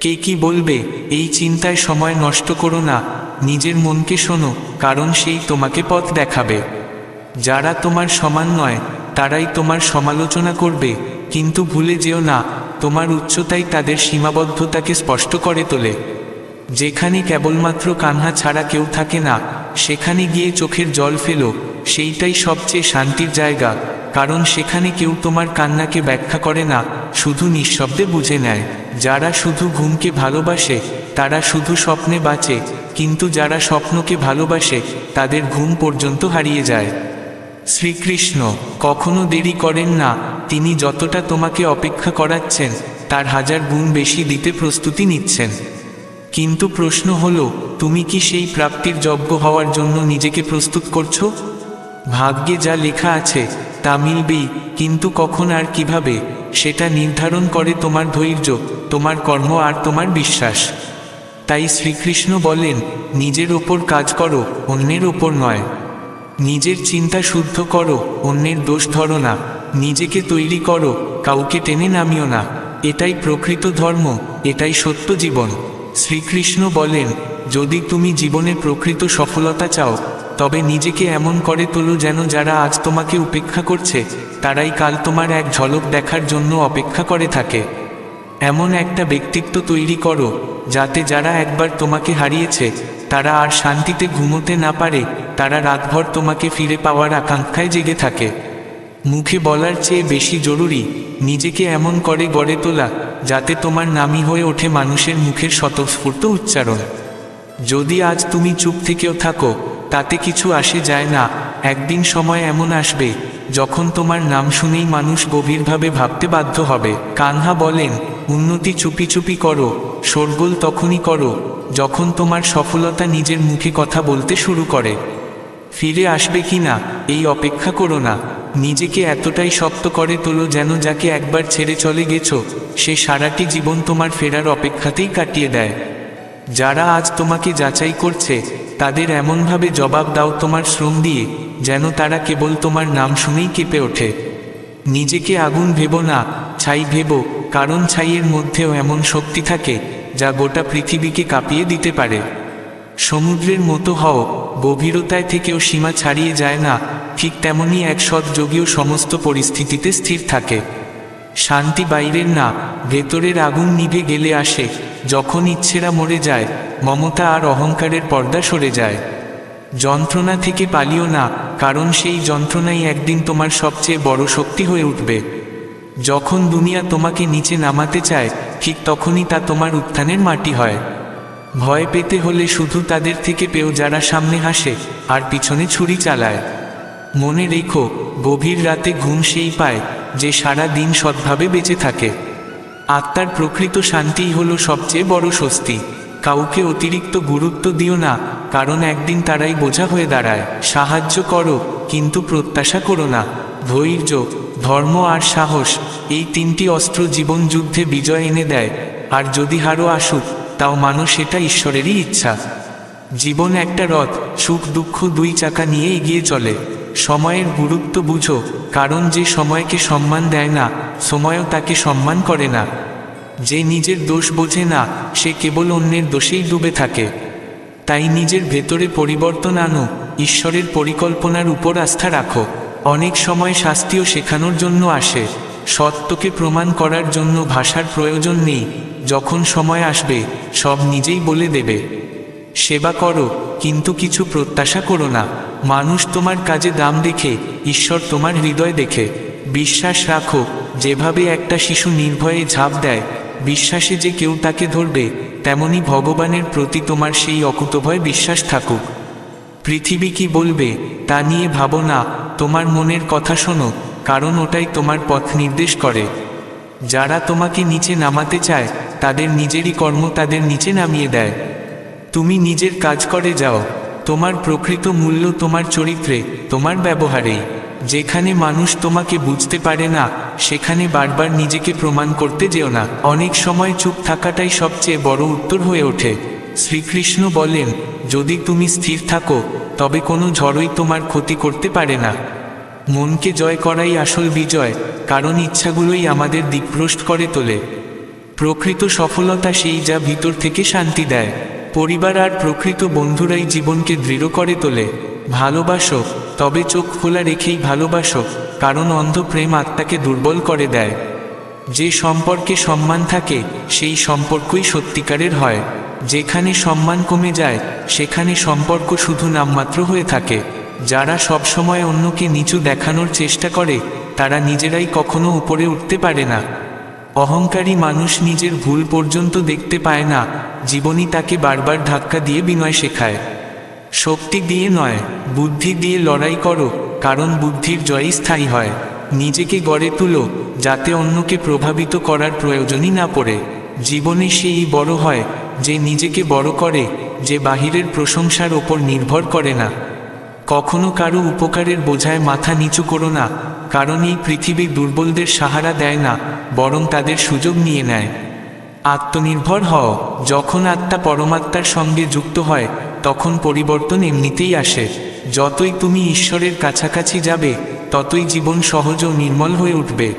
কে কি বলবে এই চিন্তায় সময় নষ্ট করো না, নিজের মনকে শোনো, কারণ সেই তোমাকে পথ দেখাবে। যারা তোমার সমান নয় তারাই তোমার সমালোচনা করবে, কিন্তু ভুলে যেও না তোমার উচ্চতাই তাদের সীমাবদ্ধতাকে স্পষ্ট করে তোলে। যেখানে কেবলমাত্র কান্না ছাড়া কেউ থাকে না, সেখানে গিয়ে চোখের জল ফেলো, সেইটাই সবচেয়ে শান্তির জায়গা, কারণ সেখানে কেউ তোমার কান্নাকে ব্যাখ্যা করে না, শুধু নিঃশব্দে বুঝে নেয়। যারা শুধু ঘুমকে ভালোবাসে তারা শুধু স্বপ্নে বাঁচে, কিন্তু যারা স্বপ্নকে ভালোবাসে তাদের ঘুম পর্যন্ত হারিয়ে যায়। শ্রীকৃষ্ণ কখনো দেরি করেন না, তিনি যতটা তোমাকে অপেক্ষা করাচ্ছেন তার 1000 গুণ বেশি দিতে প্রস্তুতি নিচ্ছেন। কিন্তু প্রশ্ন হলো, তুমি কি সেই প্রাপ্তির যোগ্য হওয়ার জন্য নিজেকে প্রস্তুত করছো? ভাগ্যে যা লেখা আছে তা মিলবেই, কিন্তু কখন আর কিভাবে সেটা নির্ধারণ করে তোমার ধৈর্য, তোমার কর্ম আর তোমার বিশ্বাস। তাই শ্রীকৃষ্ণ বলেন, নিজের ওপর কাজ করো, অন্যের ওপর নয়। নিজের চিন্তা শুদ্ধ করো, অন্যের দোষ ধরো না। নিজেকে তৈরি করো, কাউকে টেনে নামিও না। এটাই প্রকৃত ধর্ম, এটাই সত্য জীবন। শ্রীকৃষ্ণ বলেন, যদি তুমি জীবনে প্রকৃত সফলতা চাও তবে নিজেকে এমন করে তোলো যেন যারা আজ তোমাকে উপেক্ষা করছে তারাই কাল তোমার এক ঝলক দেখার জন্য অপেক্ষা করে থাকে। এমন একটা ব্যক্তিত্ব তৈরি করো যাতে যারা একবার তোমাকে হারিয়েছে তারা আর শান্তিতে ঘুমোতে না পারে, তারা রাতভর তোমাকে ফিরে পাওয়ার আকাঙ্ক্ষায় জেগে থাকে। মুখে বলার চেয়ে বেশি জরুরি নিজেকে এমন করে গড়ে তোলা যাতে তোমার নামই হয়ে ওঠে মানুষের মুখের স্বতঃস্ফূর্ত উচ্চারণ। যদি আজ তুমি চুপ থেকেও থাকো তাতে কিছু আসে যায় না, একদিন সময় এমন আসবে যখন তোমার নাম শুনেই মানুষ গভীরভাবে ভাবতে বাধ্য হবে। কানহা বলেন, উন্নতি চুপি চুপি করো, শোরগোল তখনই করো যখন তোমার সফলতা নিজের মুখে কথা বলতে শুরু করে। ফিরে আসবে কি না এই অপেক্ষা করো না, নিজেকে এতটাই শক্ত করে তোলো যেন যাকে একবার ছেড়ে চলে গেছো সে সারাটি জীবন তোমার ফেরার অপেক্ষাতেই কাটিয়ে দেয়। যারা আজ তোমাকে যাচাই করছে তাদের এমনভাবে জবাব দাও তোমার শ্রম দিয়ে যেন তারা কেবল তোমার নাম শুনেই কেঁপে ওঠে। নিজেকে আগুন ভেবো না, ছাই ভেবো, কারণ ছাইয়ের মধ্যেও এমন শক্তি থাকে যা গোটা পৃথিবীকে কাঁপিয়ে দিতে পারে। সমুদ্রের মতো হও, গভীরতায় থেকেও সীমা ছাড়িয়ে যায় না, ঠিক তেমনি এক সৎ যোগীও সমস্ত পরিস্থিতিতে স্থির থাকে। শান্তি বাইরের না, ভেতরের আগুন নিভে গেলে আসে, যখন ইচ্ছেরা মরে যায়, মমতা আর অহংকারের পর্দা সরে যায়। যন্ত্রণা থেকে পালিও না, কারণ সেই যন্ত্রণাই একদিন তোমার সবচেয়ে বড় শক্তি হয়ে উঠবে। যখন দুনিয়া তোমাকে নিচে নামাতে চায়, ঠিক তখনই তা তোমার উত্থানের মাটি হয়। ভয় পেতে হলে শুধু তাদের থেকে পেও যারা সামনে হাসে আর পিছনে ছুরি চালায়। মনে রেখো, গভীর রাতে ঘুম সেই পায় যে সারা দিন সৎভাবে বেঁচে থাকে। আত্মার প্রকৃত শান্তিই হলো সবচেয়ে বড় স্বস্তি। কাউকে অতিরিক্ত গুরুত্ব দিও না, কারণ একদিন তারাই বোঝা হয়ে দাঁড়ায়। সাহায্য করো, কিন্তু প্রত্যাশা করো না। ধৈর্য, ধর্ম আর সাহস, এই তিনটি অস্ত্র জীবন যুদ্ধে বিজয় এনে দেয়। আর যদি হারও আসুক, তাও মানো সেটা ঈশ্বরেরই ইচ্ছা। জীবন একটা রথ, সুখ দুঃখ দুই চাকা নিয়ে এগিয়ে চলে। সময়ের গুরুত্ব বুঝো, কারণ যে সময়কে সম্মান দেয় না, সময়ও তাকে সম্মান করে না। যে নিজের দোষ বোঝে না, সে কেবল অন্যের দোষেই ডুবে থাকে। তাই নিজের ভেতরে পরিবর্তন আনো, ঈশ্বরের পরিকল্পনার উপর আস্থা রাখো। অনেক সময় শাস্তিও শেখানোর জন্য আসে। সত্যকে প্রমাণ করার জন্য ভাষার প্রয়োজন নেই। যখন সময় আসবে, সব নিজেই বলে দেবে। সেবা করো, কিন্তু কিছু প্রত্যাশা করো না। মানুষ তোমার কাজে দাম দেখে, ঈশ্বর তোমার হৃদয় দেখে। বিশ্বাস রাখো, যেভাবে একটা শিশু নির্ভয়ে ঝাঁপ দেয়, বিশ্বাসে যে কেউ তাকে ধরবে, তেমনি ভগবানের প্রতি তোমার সেই অকুতভয় বিশ্বাস থাকুক। পৃথিবী কি বলবে তা নিয়ে ভাবো না, তোমার মনের কথা শোনো, কারণ ওটাই তোমার পথ নির্দেশ করে। যারা তোমাকে নিচে নামাতে চায়, তাদের নিজেরই কর্ম তাদের নিচে নামিয়ে দেয়। তুমি নিজের কাজ করে যাও। তোমার প্রকৃত মূল্য তোমার চরিত্রে, তোমার ব্যবহারেই। যেখানে মানুষ তোমাকে বুঝতে পারে না, সেখানে বারবার নিজেকে প্রমাণ করতে যেও না। অনেক সময় চুপ থাকাটাই সবচেয়ে বড় উত্তর হয়ে ওঠে। শ্রীকৃষ্ণ বলেন, যদি তুমি স্থির থাকো, তবে কোনো ঝড়ই তোমার ক্ষতি করতে পারে না। মনকে জয় করাই আসল বিজয়, কারণ ইচ্ছাগুলোই আমাদের দিকভ্রষ্ট করে তোলে। প্রকৃত সফলতা সেই যা ভিতর থেকে শান্তি দেয়। পরিবার আর প্রকৃত বন্ধুরাই জীবনকে দৃঢ় করে তোলে। ভালোবাসো, তবে চোখ খোলা রেখেই ভালোবাসো, কারণ অন্ধ প্রেম আত্মাকে দুর্বল করে দেয়। যে সম্পর্কে সম্মান থাকে, সেই সম্পর্কই সত্যিকারের হয়। যেখানে সম্মান কমে যায়, সেখানে সম্পর্ক শুধু নামমাত্র হয়ে থাকে। যারা সবসময় অন্যকে নিচু দেখানোর চেষ্টা করে, তারা নিজেরাই কখনো উপরে উঠতে পারে না। অহংকারী মানুষ নিজের ভুল পর্যন্ত দেখতে পায় না, জীবনই তাকে বারবার ধাক্কা দিয়ে বিনয় শেখায়। শক্তি দিয়ে নয়, বুদ্ধি দিয়ে লড়াই করো, কারণ বুদ্ধির জয়ই স্থায়ী হয়। নিজেকে গড়ে তুলো, যাতে অন্যকে প্রভাবিত করার প্রয়োজনই না পড়ে। জীবনে সেই বড় হয় যে নিজেকে বড় করে, যে বাহিরের প্রশংসার ওপর নির্ভর করে না। কখনো কারো উপকারের বোঝায় মাথা নিচু করো না, কারণ এই পৃথিবী দুর্বলদের সাহারা দেয় না, বরং তাদের সুযোগ নিয়ে নেয়। আত্মনির্ভর হও। যখন আত্মা পরমাত্মার সঙ্গে যুক্ত হয়, তখন পরিবর্তন এমনিতেই আসে। যতই তুমি ঈশ্বরের কাছাকাছি যাবে, ততই জীবন সহজ ও নির্মল হয়ে উঠবে।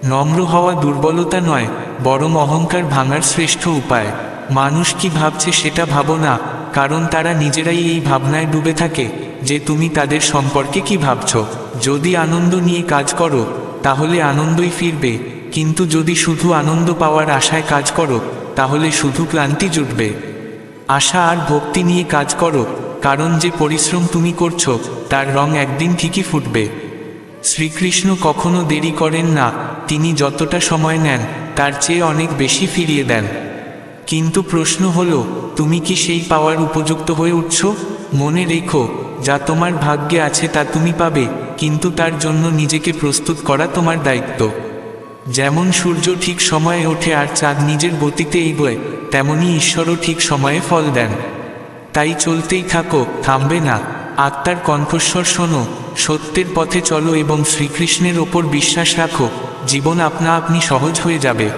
নম্র হওয়া দুর্বলতা নয়, বরং অহংকার ভাঙার শ্রেষ্ঠ উপায়। মানুষ কি ভাবছে সেটা ভাবো না, কারণ তারা নিজেরাই এই ভাবনায় ডুবে থাকে যে তুমি তাদের সম্পর্কে কি ভাবছো। যদি আনন্দ নিয়ে কাজ করো, তাহলে আনন্দই ফিরবে, কিন্তু যদি শুধু আনন্দ পাওয়ার আশায় কাজ করো, তাহলে শুধু ক্লান্তি জুটবে। আশা আর ভক্তি নিয়ে কাজ করো, কারণ যে পরিশ্রম তুমি করছো, তার রং একদিন ঠিকই ফুটবে। শ্রীকৃষ্ণ কখনো দেরি করেন না, তিনি যতটা সময় নেন, তার চেয়ে অনেক বেশি ফিরিয়ে দেন। কিন্তু প্রশ্ন হলো, তুমি কি সেই পাওয়ার উপযুক্ত হয়ে উঠছো? মনে রেখো, যা তোমার ভাগ্যে আছে তা তুমি পাবে, কিন্তু তার জন্য নিজেকে প্রস্তুত করা তোমার দায়িত্ব। যেমন সূর্য ঠিক সময়ে ওঠে আর চাঁদ নিজের গতিতে এগোয়, তেমনি ঈশ্বরও ঠিক সময়ে ফল দেন। তাই চলতেই থাকো, থামবে না। আত্মার কণ্ঠস্বর শোনো, সত্যের পথে চলো এবং শ্রীকৃষ্ণের ওপর বিশ্বাস রাখো, জীবন আপনা আপনি সহজ হয়ে যাবে।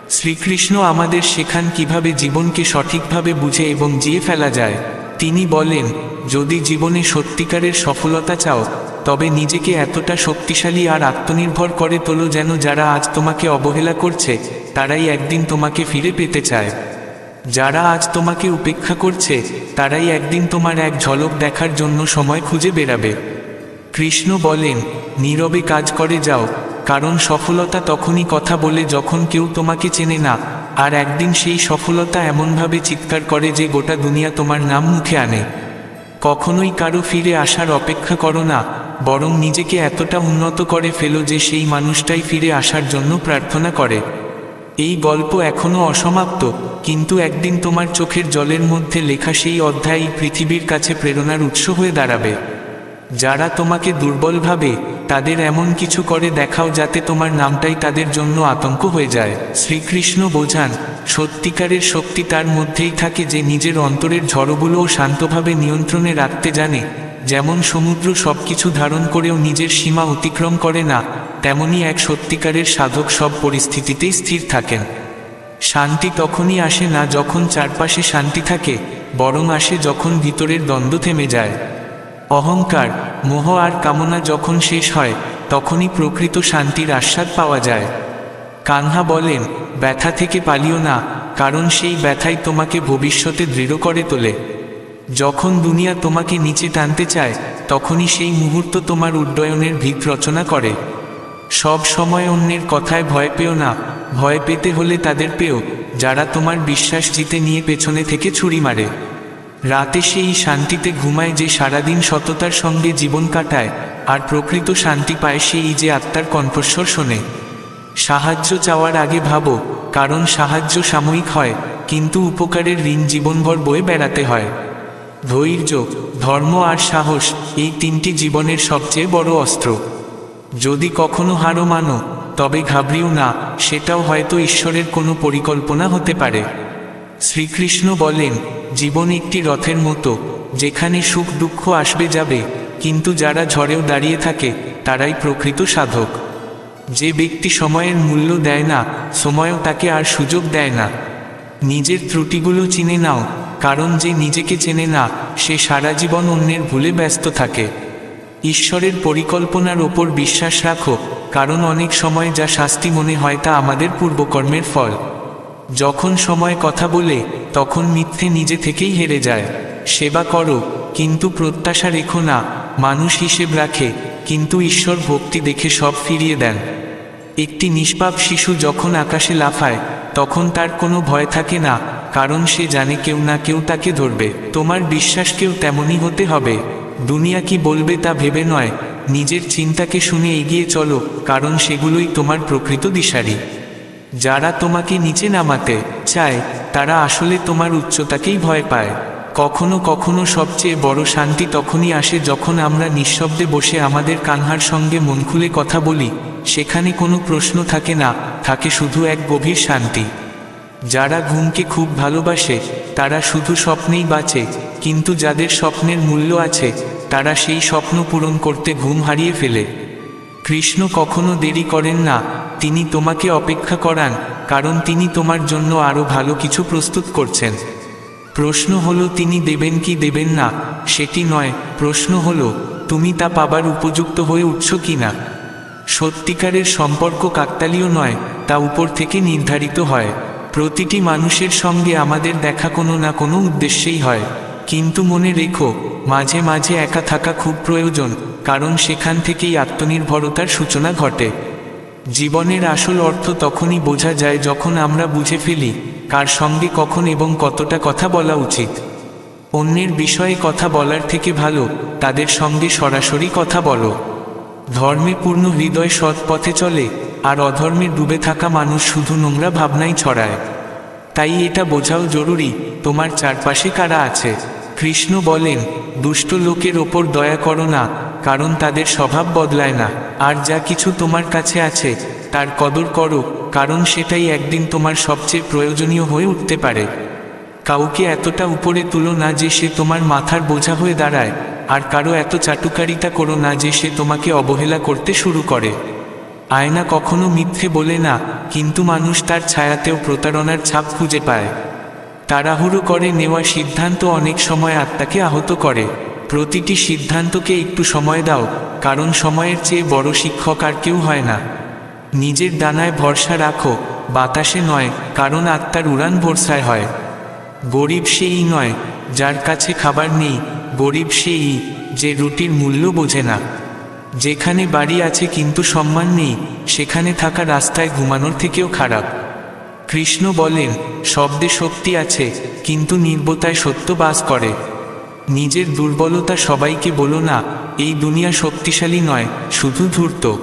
শ্রীকৃষ্ণ আমাদের শেখান কিভাবে জীবনকে সঠিকভাবে বুঝে এবং জিয়ে ফেলা যায়। তিনি বলেন, যদি জীবনে সত্যিকারের সফলতা চাও, তবে নিজেকে এতটা শক্তিশালী আর আত্মনির্ভর করে তোলো যেন যারা আজ তোমাকে অবহেলা করছে, তারাই একদিন তোমাকে ফিরে পেতে চায়। যারা আজ তোমাকে উপেক্ষা করছে, তারাই একদিন তোমার এক ঝলক দেখার জন্য সময় খুঁজে বেড়াবে। কৃষ্ণ বলেন, নীরবে কাজ করে যাও, কারণ সফলতা তখনই কথা বলে যখন কেউ তোমাকে চেনে না, আর একদিন সেই সফলতা এমনভাবে চিৎকার করে যে গোটা দুনিয়া তোমার নাম মুখে আনে। কখনোই কারো ফিরে আসার অপেক্ষা করো না, বরং নিজেকে এতটা উন্নত করে ফেলো যে সেই মানুষটাই ফিরে আসার জন্য প্রার্থনা করে। এই গল্প এখনও অসমাপ্ত, কিন্তু একদিন তোমার চোখের জলের মধ্যে লেখা সেই অধ্যায় পৃথিবীর কাছে প্রেরণার উৎস হয়ে দাঁড়াবে। যারা তোমাকে দুর্বল ভাবে, তাদের এমন কিছু করে দেখাও যাতে তোমার নামটাই তাদের জন্য আতঙ্ক হয়ে যায়। শ্রীকৃষ্ণ বোঝান, সত্যিকারের শক্তি তার মধ্যেই থাকে যে নিজের অন্তরের ঝড়গুলোও শান্তভাবে নিয়ন্ত্রণে রাখতে জানে। যেমন সমুদ্র সবকিছু ধারণ করেও নিজের সীমা অতিক্রম করে না, তেমনি এক সত্যিকারের সাধক সব পরিস্থিতিতেই স্থির থাকেন। শান্তি তখনই আসে না যখন চারপাশে শান্তি থাকে, বরং আসে যখন ভিতরের দ্বন্দ্ব থেমে যায়। অহংকার, মোহ আর কামনা যখন শেষ হয়, তখনই প্রকৃত শান্তির আস্বাদ পাওয়া যায়। কানহা বলেন, ব্যথা থেকে পালিও না, কারণ সেই ব্যথাই তোমাকে ভবিষ্যতে দৃঢ় করে তোলে। যখন দুনিয়া তোমাকে নিচে টানতে চায়, তখনই সেই মুহূর্ত তোমার উড্ডয়নের ভিত রচনা করে। সব সময় অন্যের কথায় ভয় পেও না, ভয় পেতে হলে তাদের পেও যারা তোমার বিশ্বাস জিতে নিয়ে পেছনে থেকে ছুরি মারে। রাতে সেই শান্তিতে ঘুমায় যে সারাদিন সততার সঙ্গে জীবন কাটায়, আর প্রকৃত শান্তি পায় সেই যে আত্মার কণ্ঠস্বর শোনে। সাহায্য চাওয়ার আগে ভাবো, কারণ সাহায্য সাময়িক হয়, কিন্তু উপকারের ঋণ জীবনভর বয়ে বেড়াতে হয়। ধৈর্য, ধর্ম আর সাহস, এই তিনটি জীবনের সবচেয়ে বড় অস্ত্র। যদি কখনো হারও মানো, তবে ঘাবড়িও না, সেটাও হয়তো ঈশ্বরের কোনো পরিকল্পনা হতে পারে। শ্রীকৃষ্ণ বলেন, জীবন একটি রথের মতো, যেখানে সুখ দুঃখ আসবে যাবে, কিন্তু যারা ঝড়েও দাঁড়িয়ে থাকে তারাই প্রকৃত সাধক। যে ব্যক্তি সময়ের মূল্য দেয় না, সময়ও তাকে আর সুযোগ দেয় না। নিজের ত্রুটিগুলো চিনে নাও, কারণ যে নিজেকে চেনে না, সে সারা জীবন অন্যের ভুলে ব্যস্ত থাকে। ঈশ্বরের পরিকল্পনার ওপর বিশ্বাস রাখো, কারণ অনেক সময় যা শাস্তি মনে হয় তা আমাদের পূর্বকর্মের ফল। যখন সময় কথা বলে, তখন মিথ্যে নিজে থেকেই হেরে যায়। সেবা করো, কিন্তু প্রত্যাশা রেখো না। মানুষ হিসেব রাখে, কিন্তু ঈশ্বর ভক্তি দেখে সব ফিরিয়ে দেন। একটি নিষ্পাপ শিশু যখন আকাশে লাফায়, তখন তার কোনো ভয় থাকে না, কারণ সে জানে কেউ না কেউ তাকে ধরবে। তোমার বিশ্বাসকেও তেমনই হতে হবে। দুনিয়া কি বলবে তা ভেবে নয়, নিজের চিন্তাকে শুনে এগিয়ে চলো, কারণ সেগুলোই তোমার প্রকৃত দিশারি। যারা তোমাকে নিচে নামাতে চায়, তারা আসলে তোমার উচ্চতাকেই ভয় পায়। কখনো কখনো সবচেয়ে বড় শান্তি তখনই আসে যখন আমরা নিঃশব্দে বসে আমাদের কানহার সঙ্গে মন খুলে কথা বলি। সেখানে কোনো প্রশ্ন থাকে না, থাকে শুধু এক গভীর শান্তি। যারা ঘুমকে খুব ভালোবাসে, তারা শুধু স্বপ্নেই বাঁচে, কিন্তু যাদের স্বপ্নের মূল্য আছে, তারা সেই স্বপ্ন পূরণ করতে ঘুম হারিয়ে ফেলে। কৃষ্ণ কখনো দেরি করেন না, তিনি তোমাকে অপেক্ষা করান, কারণ তিনি তোমার জন্য আরও ভালো কিছু প্রস্তুত করছেন। প্রশ্ন হলো তিনি দেবেন কি দেবেন না, সেটি নয়, প্রশ্ন হলো তুমি তা পাবার উপযুক্ত হয়ে উঠছ কি না। সত্যিকারের সম্পর্ক কাকতালীয় নয়, তা উপর থেকে নির্ধারিত হয়। প্রতিটি মানুষের সঙ্গে আমাদের দেখা কোনো না কোনো উদ্দেশ্যেই হয়, কিন্তু মনে রেখো, মাঝে মাঝে একা থাকা খুব প্রয়োজন, কারণ সেখান থেকেই আত্মনির্ভরতার সূচনা ঘটে। জীবনের আসল অর্থ তখনই বোঝা যায় যখন আমরা বুঝে ফেলি কার সঙ্গে কখন এবং কতটা কথা বলা উচিত। অন্যের বিষয়ে কথা বলার থেকে ভালো তাদের সঙ্গে সরাসরি কথা বলো। ধর্মে পূর্ণ হৃদয় সৎ পথে চলে, আর অধর্মে ডুবে থাকা মানুষ শুধু নোংরা ভাবনাই ছড়ায়। তাই এটা বোঝাও জরুরি, তোমার চারপাশে কারা আছে। কৃষ্ণ বলেন, দুষ্ট লোকের ওপর দয়া করো না, কারণ তাদের স্বভাব বদলায় না। আর যা কিছু তোমার কাছে আছে, তার কদর করো, কারণ সেটাই একদিন তোমার সবচেয়ে প্রয়োজনীয় হয়ে উঠতে পারে। কাউকে এতটা উপরে তুলো না যে সে তোমার মাথার বোঝা হয়ে দাঁড়ায়, আর কারো এত চাটুকারিতা করো না যে সে তোমাকে অবহেলা করতে শুরু করে। আয়না কখনো মিথ্যে বলে না, কিন্তু মানুষ তার ছায়াতেও প্রতারণার ছাপ খুঁজে পায়। তাড়াহুড়ো করে নেওয়া সিদ্ধান্ত অনেক সময় আত্মাকে আহত করে। প্রতিটি সিদ্ধান্তকে একটু সময় দাও, কারণ সময়ের চেয়ে বড় শিক্ষক আর কেউ হয় না। নিজের ডানায় ভরসা রাখো, বাতাসে নয়, কারণ আত্মার উড়ান ভরসায় হয়। গরিব সেই নয় যার কাছে খাবার নেই, গরিব সেই যে রুটির মূল্য বোঝে না। যেখানে বাড়ি আছে কিন্তু সম্মান নেই, সেখানে থাকা রাস্তায় ঘুমানোর থেকেও খারাপ। কৃষ্ণ বলেন, শব্দে শক্তি আছে, কিন্তু নির্বতায় সত্য বাস করে। নিজের দুর্বলতা সবাইকে বলো না, এই দুনিয়া শক্তিশালী নয়, শুধু ধূর্ত।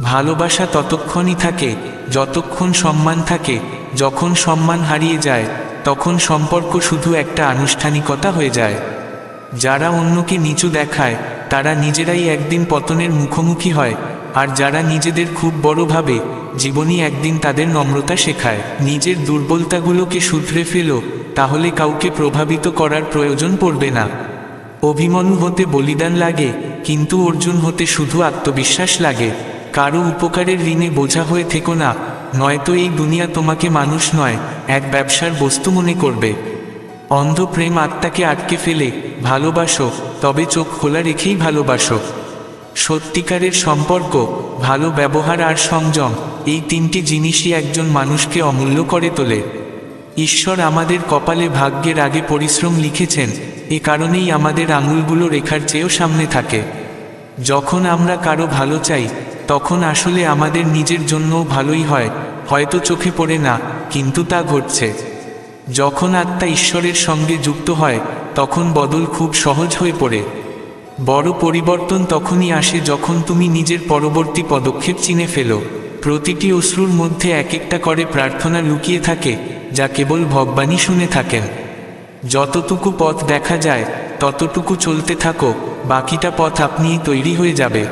ভালোবাসা ততক্ষণই থাকে যতক্ষণ সম্মান থাকে। যখন সম্মান হারিয়ে যায়, তখন সম্পর্ক শুধু একটা আনুষ্ঠানিকতা হয়ে যায়। যারা অন্যকে নিচু দেখায়, তারা নিজেরাই একদিন পতনের মুখোমুখি হয়, আর যারা নিজেদের খুব বড় ভাবে, জীবনই একদিন তাদের নম্রতা শেখায়। নিজের দুর্বলতাগুলোকে শুধরে ফেলো, তাহলে কাউকে প্রভাবিত করার প্রয়োজন পড়বে না। অভিমন্যু হতে বলিদান লাগে, কিন্তু অর্জুন হতে শুধু আত্মবিশ্বাস লাগে। কারো উপকারের ঋণে বোঝা হয়ে থেকো না, নয়তো এই দুনিয়া তোমাকে মানুষ নয়, এক ব্যবসার বস্তু মনে করবে। অন্ধ প্রেম আত্মাকে আটকে ফেলে। ভালোবাসো, তবে চোখ খোলা রেখেই ভালোবাসো। সত্যিকারের সম্পর্ক, ভালো ব্যবহার আর সংযম, এই তিনটি জিনিসই একজন মানুষকে অমূল্য করে তোলে। ঈশ্বর আমাদের কপালে ভাগ্যের আগে পরিশ্রম লিখেছেন, এ কারণেই আমাদের আঙুলগুলো রেখার চেয়েও সামনে থাকে। যখন আমরা কারো ভালো চাই, তখন আসলে আমাদের নিজের জন্যও ভালোই হয়, হয়তো চোখে পড়ে না, কিন্তু তা ঘটছে। যখন আত্মা ঈশ্বরের সঙ্গে যুক্ত হয়, তখন বদল খুব সহজ হয়ে পড়ে। বড় পরিবর্তন তখনই আসে যখন তুমি নিজের পরবর্তী পদক্ষেপ চিনে ফেলো। প্রতিটি অশ্রুর মধ্যে এক একটা করে প্রার্থনা লুকিয়ে থাকে, যা কেবল ভগবানই শুনে থাকেন। যতটুকু পথ দেখা যায়, ততটুকু চলতে থাকো, বাকিটা পথ আপনিই তৈরি হয়ে যাবে।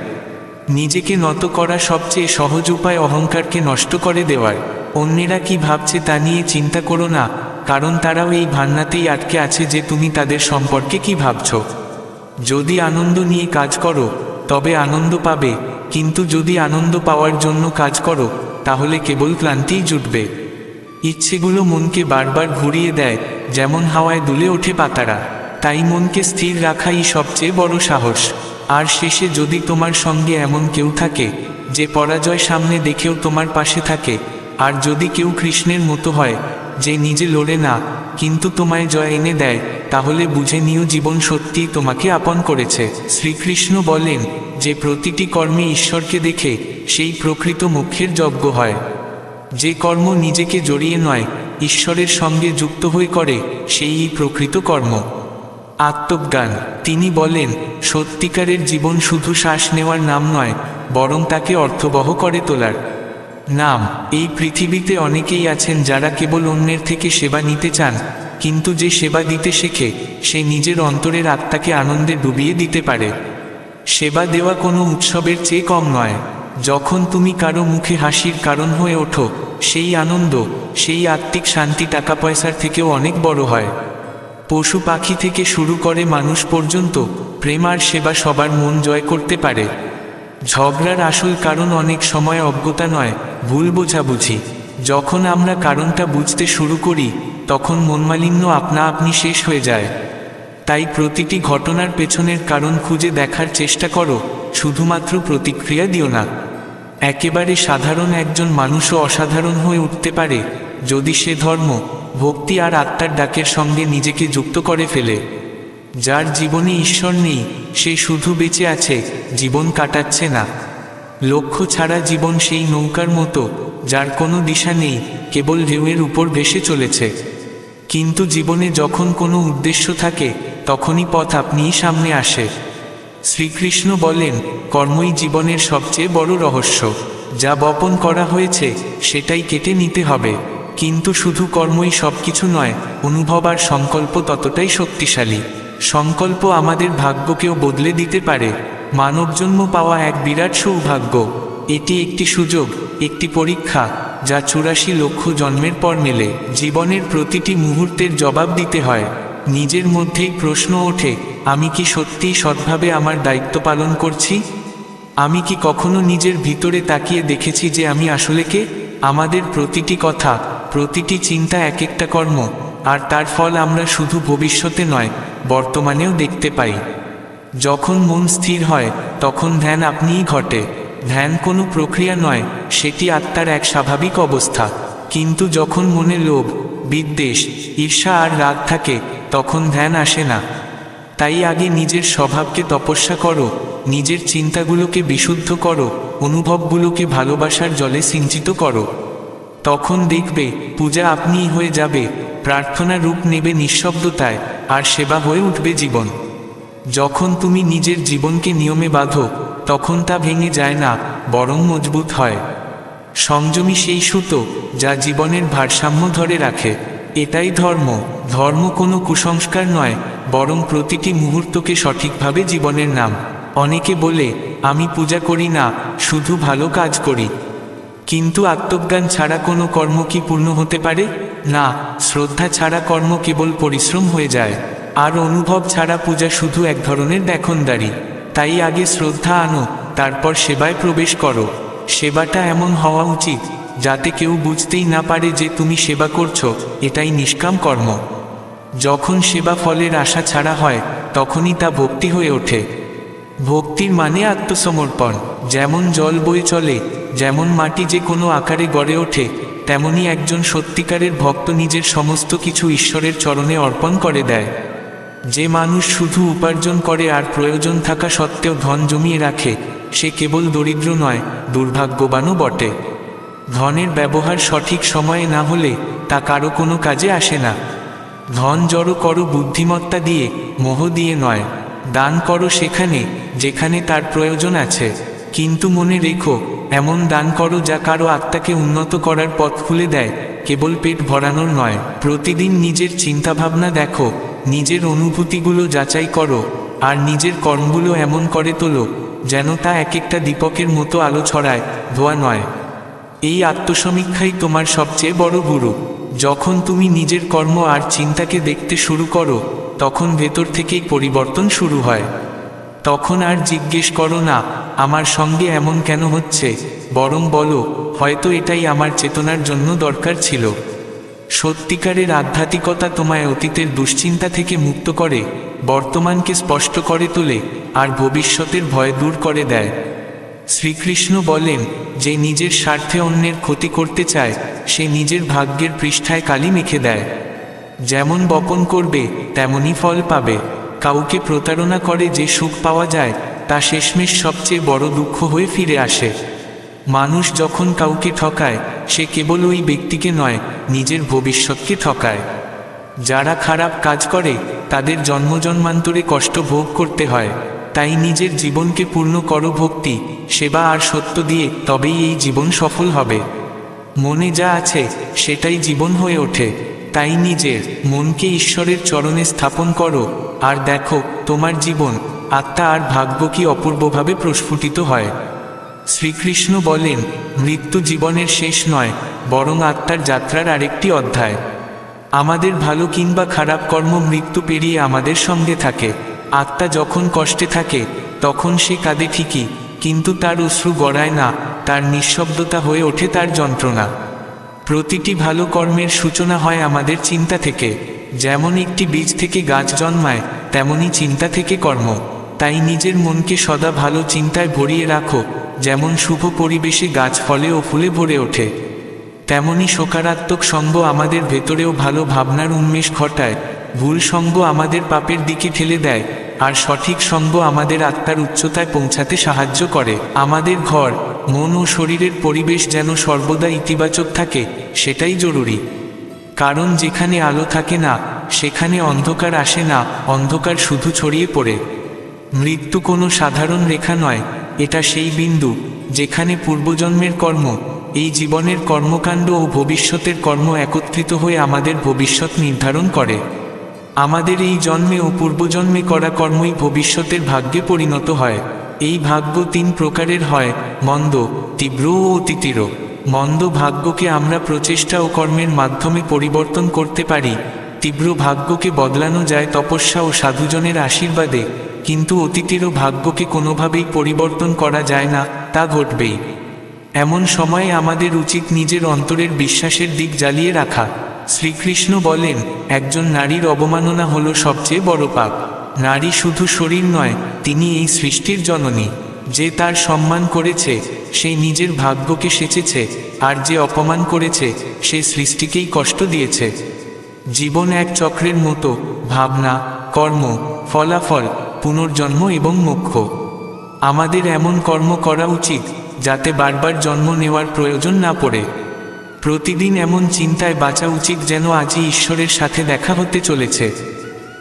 নিজেকে নত করা সবচেয়ে সহজ উপায় অহংকারকে নষ্ট করে দেওয়ার। অন্যেরা কি ভাবছে তা নিয়ে চিন্তা করো না, কারণ তারাও এই ভাবনাতেই আটকে আছে যে তুমি তাদের সম্পর্কে কি ভাবছো। যদি আনন্দ নিয়ে কাজ করো, তবে আনন্দ পাবে, কিন্তু যদি আনন্দ পাওয়ার জন্য কাজ করো, তাহলে কেবল ক্লান্তিই জুটবে। ইচ্ছেগুলো মনকে বারবার ঘুরিয়ে দেয়, যেমন হাওয়ায় দুলে ওঠে পাতারা। তাই মনকে স্থির রাখাই সবচেয়ে বড় সাহস। আর শেষে যদি তোমার সঙ্গে এমন কেউ থাকে, যে পরাজয় সামনে দেখেও তোমার পাশে থাকে, আর যদি কেউ কৃষ্ণের মতো হয়, যে নিজে লড়ে না, কিন্তু তোমায় জয় এনে দেয়, তাহলে বুঝে নিও জীবন সত্যিই তোমাকে আপন করেছে। শ্রীকৃষ্ণ বলেন যে প্রতিটি কর্মে ঈশ্বরকে দেখে, সেই প্রকৃত মোক্ষের যজ্ঞ হয়। যে কর্ম নিজেকে জড়িয়ে নয়, ঈশ্বরের সঙ্গে যুক্ত হয়ে করে, সেই প্রকৃত কর্ম। আত্মজ্ঞান। তিনি বলেন, সত্যিকারের জীবন শুধু শ্বাস নেওয়ার নাম নয়, বরং তাকে অর্থবহ করে তোলার নাম। এই পৃথিবীতে অনেকেই আছেন যারা কেবল অন্যের থেকে সেবা নিতে চান, কিন্তু যে সেবা দিতে শেখে, সে নিজের অন্তরের আত্মাকে আনন্দে ডুবিয়ে দিতে পারে। সেবা দেওয়া কোনো উৎসবের চেয়ে কম নয়। যখন তুমি কারো মুখে হাসির কারণ হয়ে ওঠো, সেই আনন্দ, সেই আত্মিক শান্তি টাকা পয়সার থেকেও অনেক বড় হয়। পশু পাখি থেকে শুরু করে মানুষ পর্যন্ত, প্রেম আর সেবা সবার মন জয় করতে পারে। ঝগড়ার আসল কারণ অনেক সময় অজ্ঞতা নয়, ভুল বোঝাবুঝি। যখন আমরা কারণটা বুঝতে শুরু করি, তখন মনমালিন্য আপনা আপনি শেষ হয়ে যায়। তাই প্রতিটি ঘটনার পেছনের কারণ খুঁজে দেখার চেষ্টা করো, শুধুমাত্র প্রতিক্রিয়া দিও না। একেবারে সাধারণ একজন মানুষও অসাধারণ হয়ে উঠতে পারে, যদি সে ধর্ম, ভক্তি আর আত্মার ডাকের সঙ্গে নিজেকে যুক্ত করে ফেলে। যার জীবনে ঈশ্বর নেই, সে শুধু বেঁচে আছে, জীবন কাটাচ্ছে না। লক্ষ্য ছাড়া জীবন সেই নৌকার মতো, যার কোনো দিশা নেই, কেবল ঢেউয়ের উপর ভেসে চলেছে। কিন্তু জীবনে যখন কোনো উদ্দেশ্য থাকে, তখনই পথ আপনিই সামনে আসে। শ্রীকৃষ্ণ বলেন, কর্মই জীবনের সবচেয়ে বড় রহস্য। যা বপন করা হয়েছে, সেটাই কেটে নিতে হবে। কিন্তু শুধু কর্মই সবকিছু নয়, অনুভব আর সংকল্প ততটাই শক্তিশালী। সংকল্প আমাদের ভাগ্যকেও বদলে দিতে পারে। মানবজন্ম পাওয়া এক বিরাট সৌভাগ্য। এটি একটি সুযোগ, একটি পরীক্ষা, যা ৮৪ লক্ষ জন্মের পর মেলে। জীবনের প্রতিটি মুহূর্তের জবাব দিতে হয়। নিজের মধ্যেই প্রশ্ন ওঠে, আমি কি সত্যিই সৎভাবে আমার দায়িত্ব পালন করছি? আমি কি কখনো নিজের ভিতরে তাকিয়ে দেখেছি যে আমি আসলে কে? আমাদের প্রতিটি কথা, প্রতিটি চিন্তা এক একটা কর্ম, আর তার ফল আমরা শুধু ভবিষ্যতে নয়, বর্তমানেও দেখতে পাই। যখন মন স্থির হয়, তখন ধ্যান আপনিই ঘটে। ধ্যান কোনো প্রক্রিয়া নয়, সেটি আত্মার এক স্বাভাবিক অবস্থা। কিন্তু যখন মনে লোভ, বিদ্বেষ, ঈর্ষা আর রাগ থাকে, তখন ধ্যান আসে না। তাই আগে নিজের স্বভাবকে তপস্যা করো, নিজের চিন্তাগুলোকে বিশুদ্ধ করো, অনুভবগুলোকে ভালোবাসার জলে সিঞ্চিত করো। তখন দেখবে পূজা আপনিই হয়ে যাবে, প্রার্থনা রূপ নেবে নিঃশব্দতায়, আর সেবা হয়ে উঠবে জীবন। যখন তুমি নিজের জীবনকে নিয়মে বাঁধো, তখন তা ভেঙে যায় না, বরং মজবুত হয়। সংযমী সেই সুতো যা জীবনের ভারসাম্য ধরে রাখে। এটাই ধর্ম। ধর্ম কোনো কুসংস্কার নয়, বরং প্রতিটি মুহূর্তকে সঠিকভাবে জীবনের নাম। অনেকে বলে, আমি পূজা করি না, শুধু ভালো কাজ করি। কিন্তু আত্মজ্ঞান ছাড়া কোনো কর্ম কি পূর্ণ হতে পারে? না। শ্রদ্ধা ছাড়া কর্ম কেবল পরিশ্রম হয়ে যায়, আর অনুভব ছাড়া পূজা শুধু এক ধরনের দেখনদারি। তাই আগে শ্রদ্ধা আনো, তারপর সেবায় প্রবেশ করো। সেবাটা এমন হওয়া উচিত যাতে কেউ বুঝতেই না পারে যে তুমি সেবা করছো, এটাই নিষ্কাম কর্ম। যখন সেবা ফলের আশা ছাড়া হয়, তখনই তা ভক্তি হয়ে ওঠে। ভক্তির মানে আত্মসমর্পণ। যেমন জল বয়ে চলে, যেমন মাটি যে কোনো আকারে গড়ে ওঠে, তেমনি একজন সত্যিকারের ভক্ত নিজের সমস্ত কিছু ঈশ্বরের চরণে অর্পণ করে দেয়। যে মানুষ শুধু উপার্জন করে আর প্রয়োজন থাকা সত্ত্বেও ধন জমিয়ে রাখে, সে কেবল দরিদ্র নয়, দুর্ভাগ্যবানও বটে। ধনের ব্যবহার সঠিক সময়ে না হলে তা কারো কোনো কাজে আসে না। ধন জড়ো করো বুদ্ধিমত্তা দিয়ে, মোহ দিয়ে নয়। দান করো সেখানে যেখানে তার প্রয়োজন আছে, কিন্তু মনে রেখো, এমন দান করো যা কারো আত্মাকে উন্নত করার পথ খুলে দেয়, কেবল পেট ভরানোর নয়। প্রতিদিন নিজের চিন্তাভাবনা দেখো, নিজের অনুভূতিগুলো যাচাই করো, আর নিজের কর্মগুলো এমন করে তোলো যেন তা এক একটা দীপকের মতো আলো ছড়ায়, ধোয়া নয়। এই আত্মসমীক্ষাই তোমার সবচেয়ে বড় গুরু। যখন তুমি নিজের কর্ম আর চিন্তাকে দেখতে শুরু করো, তখন ভেতর থেকেই পরিবর্তন শুরু হয়। তখন আর জিজ্ঞেস করো না, আমার সঙ্গে এমন কেন হচ্ছে, বরং বলো, হয়তো এটাই আমার চেতনার জন্য দরকার ছিল। সত্যিকারের আধ্যাত্মিকতা তোমায় অতীতের দুশ্চিন্তা থেকে মুক্ত করে, বর্তমানকে স্পষ্ট করে তোলে, আর ভবিষ্যতের ভয় দূর করে দেয়। শ্রীকৃষ্ণ বলেন, যে নিজের স্বার্থে অন্যের ক্ষতি করতে চায়, সে নিজের ভাগ্যের পৃষ্ঠায় কালি মেখে দেয়। যেমন বপন করবে তেমনই ফল পাবে। কাউকে প্রতারণা করে যে সুখ পাওয়া যায়, তা শেষমেশ সবচেয়ে বড় দুঃখ হয়ে ফিরে আসে। মানুষ যখন কাউকে ঠকায়, সে কেবল ওই ব্যক্তিকে নয়, নিজের ভবিষ্যৎকে ঠকায়। যারা খারাপ কাজ করে, তাদের জন্মজন্মান্তরে কষ্ট ভোগ করতে হয়। তাই নিজের জীবনকে পূর্ণ করো ভক্তি, সেবা আর সত্য দিয়ে, তবেই এই জীবন সফল হবে। মনে যা আছে সেটাই জীবন হয়ে ওঠে। তাই নিজের মনকে ঈশ্বরের চরণে স্থাপন করো, আর দেখো তোমার জীবন, আত্মা আর ভাগ্য কি অপূর্বভাবে প্রস্ফুটিত হয়। শ্রীকৃষ্ণ বলেন, মৃত্যু জীবনের শেষ নয়, বরং আত্মার যাত্রার আরেকটি অধ্যায়। আমাদের ভালো কিংবা খারাপ কর্ম মৃত্যু পেরিয়ে আমাদের সঙ্গে থাকে। আত্মা যখন কষ্টে থাকে, তখন সে কাঁদে ঠিকই, কিন্তু তার অশ্রু গড়ায় না, তার নিঃশব্দতা হয়ে ওঠে তার যন্ত্রণা। প্রতিটি ভালো কর্মের সূচনা হয় আমাদের চিন্তা থেকে। যেমন একটি বীজ থেকে গাছ জন্মায়, তেমনি চিন্তা থেকে কর্ম। তাই নিজের মনকে সদা ভালো চিন্তায় ভরিয়ে রাখো। যেমন শুভ পরিবেশে গাছ ফলে ও ফুলে ভরে ওঠে, তেমনি সকারাত্মক সঙ্গ আমাদের ভেতরেও ভালো ভাবনার উন্মেষ ঘটায়। ভুল সঙ্গ আমাদের পাপের দিকে ঠেলে দেয়, আর সঠিক সঙ্গ আমাদের আত্মার উচ্চতায় পৌঁছাতে সাহায্য করে। আমাদের ঘর, মন ও শরীরের পরিবেশ যেন সর্বদা ইতিবাচক থাকে, সেটাই জরুরি। কারণ যেখানে আলো থাকে না, সেখানে অন্ধকার আসে না, অন্ধকার শুধু ছড়িয়ে পড়ে। মৃত্যু কোনো সাধারণ রেখা নয়, এটা সেই বিন্দু যেখানে পূর্বজন্মের কর্ম, এই জীবনের কর্মকাণ্ড ও ভবিষ্যতের কর্ম একত্রিত হয়ে আমাদের ভবিষ্যৎ নির্ধারণ করে। আমাদের এই জন্মে ও পূর্বজন্মে করা কর্মই ভবিষ্যতের ভাগ্যে পরিণত হয়। এই ভাগ্য তিন প্রকারের হয়, মন্দ, তীব্র ও অতিতীব্র। মন্দ ভাগ্যকে আমরা প্রচেষ্টা ও কর্মের মাধ্যমে পরিবর্তন করতে পারি। তীব্র ভাগ্যকে বদলানো যায় তপস্যা ও সাধুজনের আশীর্বাদে, কিন্তু অতিতীব্র ভাগ্যকে কোনোভাবেই পরিবর্তন করা যায় না, তা ঘটবেই। এমন সময়ে আমাদের উচিত নিজের অন্তরের বিশ্বাসের দিক জ্বালিয়ে রাখা। শ্রীকৃষ্ণ বলেন, একজন নারীর অবমাননা হলো সবচেয়ে বড় পাপ। নারী শুধু শরীর নয়, তিনি এই সৃষ্টির জননী। যে তার সম্মান করেছে, সে নিজের ভাগ্যকে সেচেছে, আর যে অপমান করেছে, সে সৃষ্টিকেই কষ্ট দিয়েছে। জীবন এক চক্রের মতো, ভাবনা, কর্ম, ফলাফল, পুনর্জন্ম এবং মোক্ষ। আমাদের এমন কর্ম করা উচিত যাতে বারবার জন্ম নেওয়ার প্রয়োজন না পড়ে। প্রতিদিন এমন চিন্তায় বাঁচা উচিত যেন আজই ঈশ্বরের সাথে দেখা হতে চলেছে।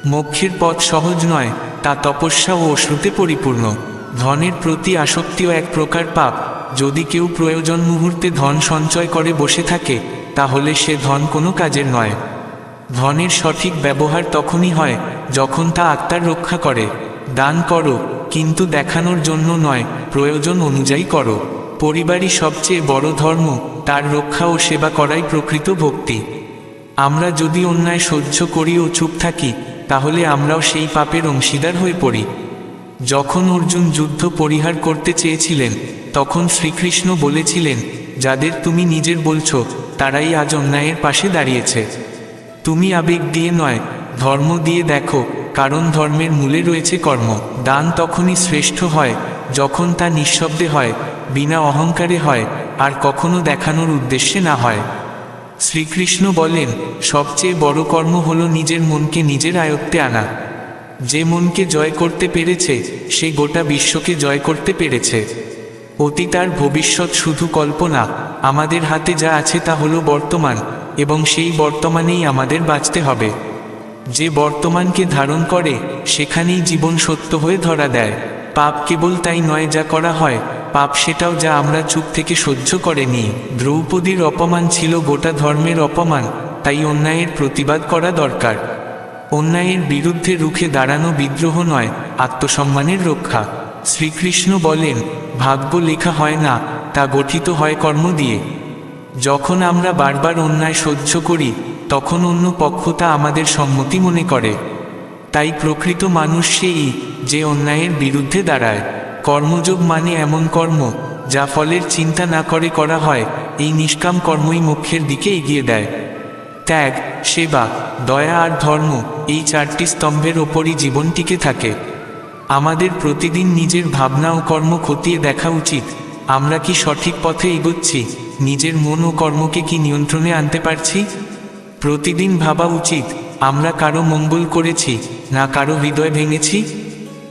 মোক্ষের পথ সহজ নয়, তা তপস্যা ও অশ্রুতে পরিপূর্ণ। ধনের প্রতি আসক্তিও এক প্রকার পাপ। যদি কেউ প্রয়োজন মুহূর্তে ধন সঞ্চয় করে বসে থাকে, তাহলে সে ধন কোনো কাজের নয়। ধনের সঠিক ব্যবহার তখনই হয় যখন তা আত্মার রক্ষা করে। দান করো, কিন্তু দেখানোর জন্য নয়, প্রয়োজন অনুযায়ী করো। পরিবারই সবচেয়ে বড় ধর্ম, তার রক্ষা ও সেবা করাই প্রকৃত ভক্তি। আমরা যদি অন্যায় সহ্য করি ও চুপ থাকি, তাহলে আমরাও সেই পাপের অংশীদার হয়ে পড়ি। যখন অর্জুন যুদ্ধ পরিহার করতে চেয়েছিলেন, তখন শ্রীকৃষ্ণ বলেছিলেন, যাদের তুমি নিজের বলছো তারাই আজ অন্যায়ের পাশে দাঁড়িয়েছে। তুমি আবেগ দিয়ে নয়, ধর্ম দিয়ে দেখো, কারণ ধর্মের মূলে রয়েছে কর্ম। দান তখনই শ্রেষ্ঠ হয় যখন তা নিঃশব্দে হয়, বিনা অহংকারে হয়, আর কখনো দেখানোর উদ্দেশ্যে না হয়। শ্রীকৃষ্ণ বলেন, সবচেয়ে বড় কর্ম হলো নিজের মনকে নিজের আয়ত্তে আনা। যে মনকে জয় করতে পেরেছে, সে গোটা বিশ্বকে জয় করতে পেরেছে। অতীত আর ভবিষ্যৎ শুধু কল্পনা। আমাদের হাতে যা আছে তা হলো বর্তমান, এবং সেই বর্তমানেই আমাদের বাঁচতে হবে। যে বর্তমানকে ধারণ করে, সেখানেই জীবন সত্য হয়ে ধরা দেয়। পাপ কেবল তাই নয় যা করা হয়, পাপ সেটাও যা আমরা চুপ থেকে সহ্য করে নিই। দ্রৌপদীর অপমান ছিল গোটা ধর্মের অপমান, তাই অন্যায়ের প্রতিবাদ করা দরকার। অন্যায়ের বিরুদ্ধে রুখে দাঁড়ানো বিদ্রোহ নয়, আত্মসম্মানের রক্ষা। শ্রীকৃষ্ণ বলেন, ভাগ্য লেখা হয় না, তা গঠিত হয় কর্ম দিয়ে। যখন আমরা বারবার অন্যায় সহ্য করি, তখন অন্য পক্ষ তা আমাদের সম্মতি মনে করে। তাই প্রকৃত মানুষ সেই, যে অন্যায়ের বিরুদ্ধে দাঁড়ায়। কর্মযোগ মানে এমন কর্ম যা ফলের চিন্তা না করে করা হয়। এই নিষ্কাম কর্মই মোক্ষের দিকে এগিয়ে দেয়। ত্যাগ, সেবা, দয়া আর ধর্ম, এই চারটি স্তম্ভের ওপরই জীবন টিকে থাকে। আমাদের প্রতিদিন নিজের ভাবনা ও কর্ম খতিয়ে দেখা উচিত। আমরা কি সঠিক পথে এগোচ্ছি? নিজের মন ও কর্মকে কি নিয়ন্ত্রণে আনতে পারছি? প্রতিদিন ভাবা উচিত, আমরা কারো মঙ্গল করেছি, না কারো হৃদয় ভেঙেছি।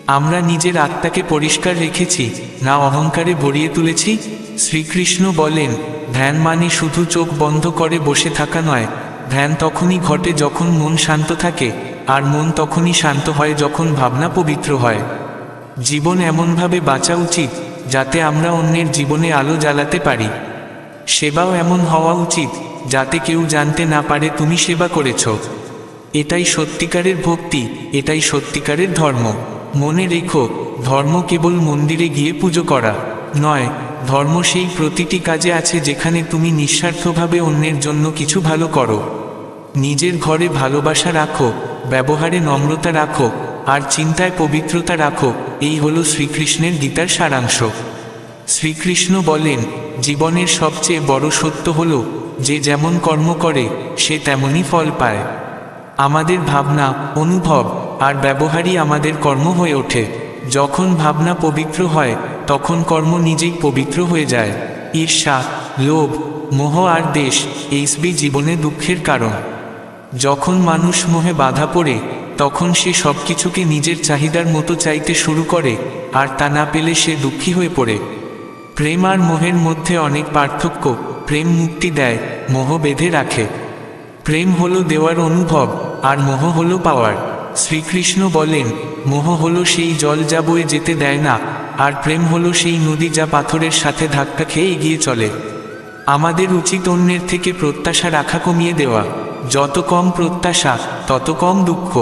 আমরা নিজের আত্মাকে পরিষ্কার রেখেছি, না অহংকারে ভরিয়ে তুলেছি। শ্রীকৃষ্ণ বলেন, ধ্যান মানে শুধু চোখ বন্ধ করে বসে থাকা নয়। ধ্যান তখনই ঘটে যখন মন শান্ত থাকে, আর মন তখনই শান্ত হয় যখন ভাবনা পবিত্র হয়। জীবন এমনভাবে বাঁচা উচিত যাতে আমরা অন্যের জীবনে আলো জ্বালাতে পারি। সেবাও এমন হওয়া উচিত যাতে কেউ জানতে না পারে তুমি সেবা করেছ। এটাই সত্যিকারের ভক্তি, এটাই সত্যিকারের ধর্ম। মনে রেখো, ধর্ম কেবল মন্দিরে গিয়ে পুজো করা নয়। ধর্ম সেই প্রতিটি কাজে আছে যেখানে তুমি নিঃস্বার্থভাবে অন্যের জন্য কিছু ভালো করো। নিজের ঘরে ভালোবাসা রাখো, ব্যবহারে নম্রতা রাখো, আর চিন্তায় পবিত্রতা রাখো। এই হলো শ্রীকৃষ্ণের গীতার সারাংশ। শ্রীকৃষ্ণ বলেন, জীবনের সবচেয়ে বড় সত্য হলো, যে যেমন কর্ম করে সে তেমনই ফল পায়। আমাদের ভাবনা, অনুভব আর ব্যবহারই আমাদের কর্ম হয়ে ওঠে। যখন ভাবনা পবিত্র হয়, তখন কর্ম নিজেই পবিত্র হয়ে যায়। ঈর্ষা, লোভ, মোহ আর দ্বেষ এইসবই জীবনে দুঃখের কারণ। যখন মানুষ মোহে বাধা পড়ে, তখন সে সব কিছুকে নিজের চাহিদার মতো চাইতে শুরু করে, আর তা না পেলে সে দুঃখী হয়ে পড়ে। প্রেম আর মোহের মধ্যে অনেক পার্থক্য। প্রেম মুক্তি দেয়, মোহ বেঁধে রাখে। প্রেম হলো দেওয়ার অনুভব, আর মোহ হলো পাওয়ার। শ্রীকৃষ্ণ বলেন, মোহ হলো সেই জল যা বয়ে যেতে দেয় না, আর প্রেম হলো সেই নদী যা পাথরের সাথে ধাক্কা খেয়ে এগিয়ে চলে। আমাদের উচিত অন্যের থেকে প্রত্যাশা রাখা কমিয়ে দেওয়া। যত কম প্রত্যাশা, তত কম দুঃখ।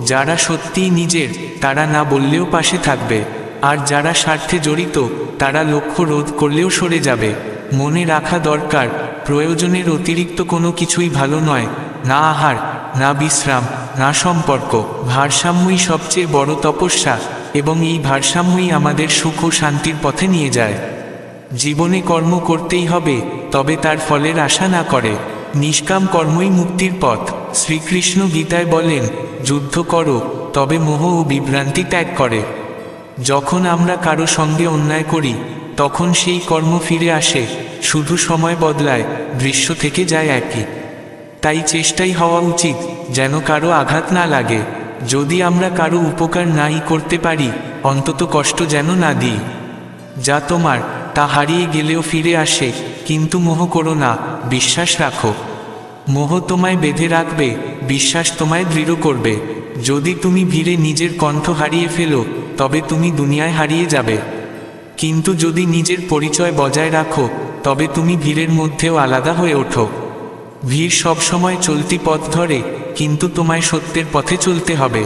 যারা সত্যিই নিজের, তারা না বললেও পাশে থাকবে, আর যারা স্বার্থে জড়িত, তারা লক্ষ্য রোধ করলেও সরে যাবে। মনে রাখা দরকার, প্রয়োজনের অতিরিক্ত কোনো কিছুই ভালো নয়। না আহার, না বিশ্রাম, না সম্পর্ক। ভারসাম্যই সবচেয়ে বড় তপস্যা, এবং এই ভারসাম্যই আমাদের সুখ ও শান্তির পথে নিয়ে যায়। জীবনে কর্ম করতেই হবে, তবে তার ফলের আশা না করে। নিষ্কাম কর্মই মুক্তির পথ। শ্রীকৃষ্ণ গীতায় বলেন, যুদ্ধ করো, তবে মোহ ও বিভ্রান্তি ত্যাগ করে। যখন আমরা কারো সঙ্গে অন্যায় করি, তখন সেই কর্ম ফিরে আসে, শুধু সময় বদলায়, দৃশ্য থেকে যায় একই। তাই চেষ্টাই হওয়া উচিত যেন কারো আঘাত না লাগে। যদি আমরা কারো উপকার নাই করতে পারি, অন্তত কষ্ট যেন না দিই। যা তোমার তা হারিয়ে গেলেও ফিরে আসে, কিন্তু মোহ করো না, বিশ্বাস রাখো। মোহ তোমায় বেঁধে রাখবে, বিশ্বাস তোমায় দৃঢ় করবে। যদি তুমি ভিড়ে নিজের কণ্ঠ হারিয়ে ফেলো, তবে তুমি দুনিয়ায় হারিয়ে যাবে। কিন্তু যদি নিজের পরিচয় বজায় রাখো, তবে তুমি ভিড়ের মধ্যেও আলাদা হয়ে ওঠো। ভিড় সবসময় চলতি পথ ধরে, কিন্তু তোমায় সত্যের পথে চলতে হবে।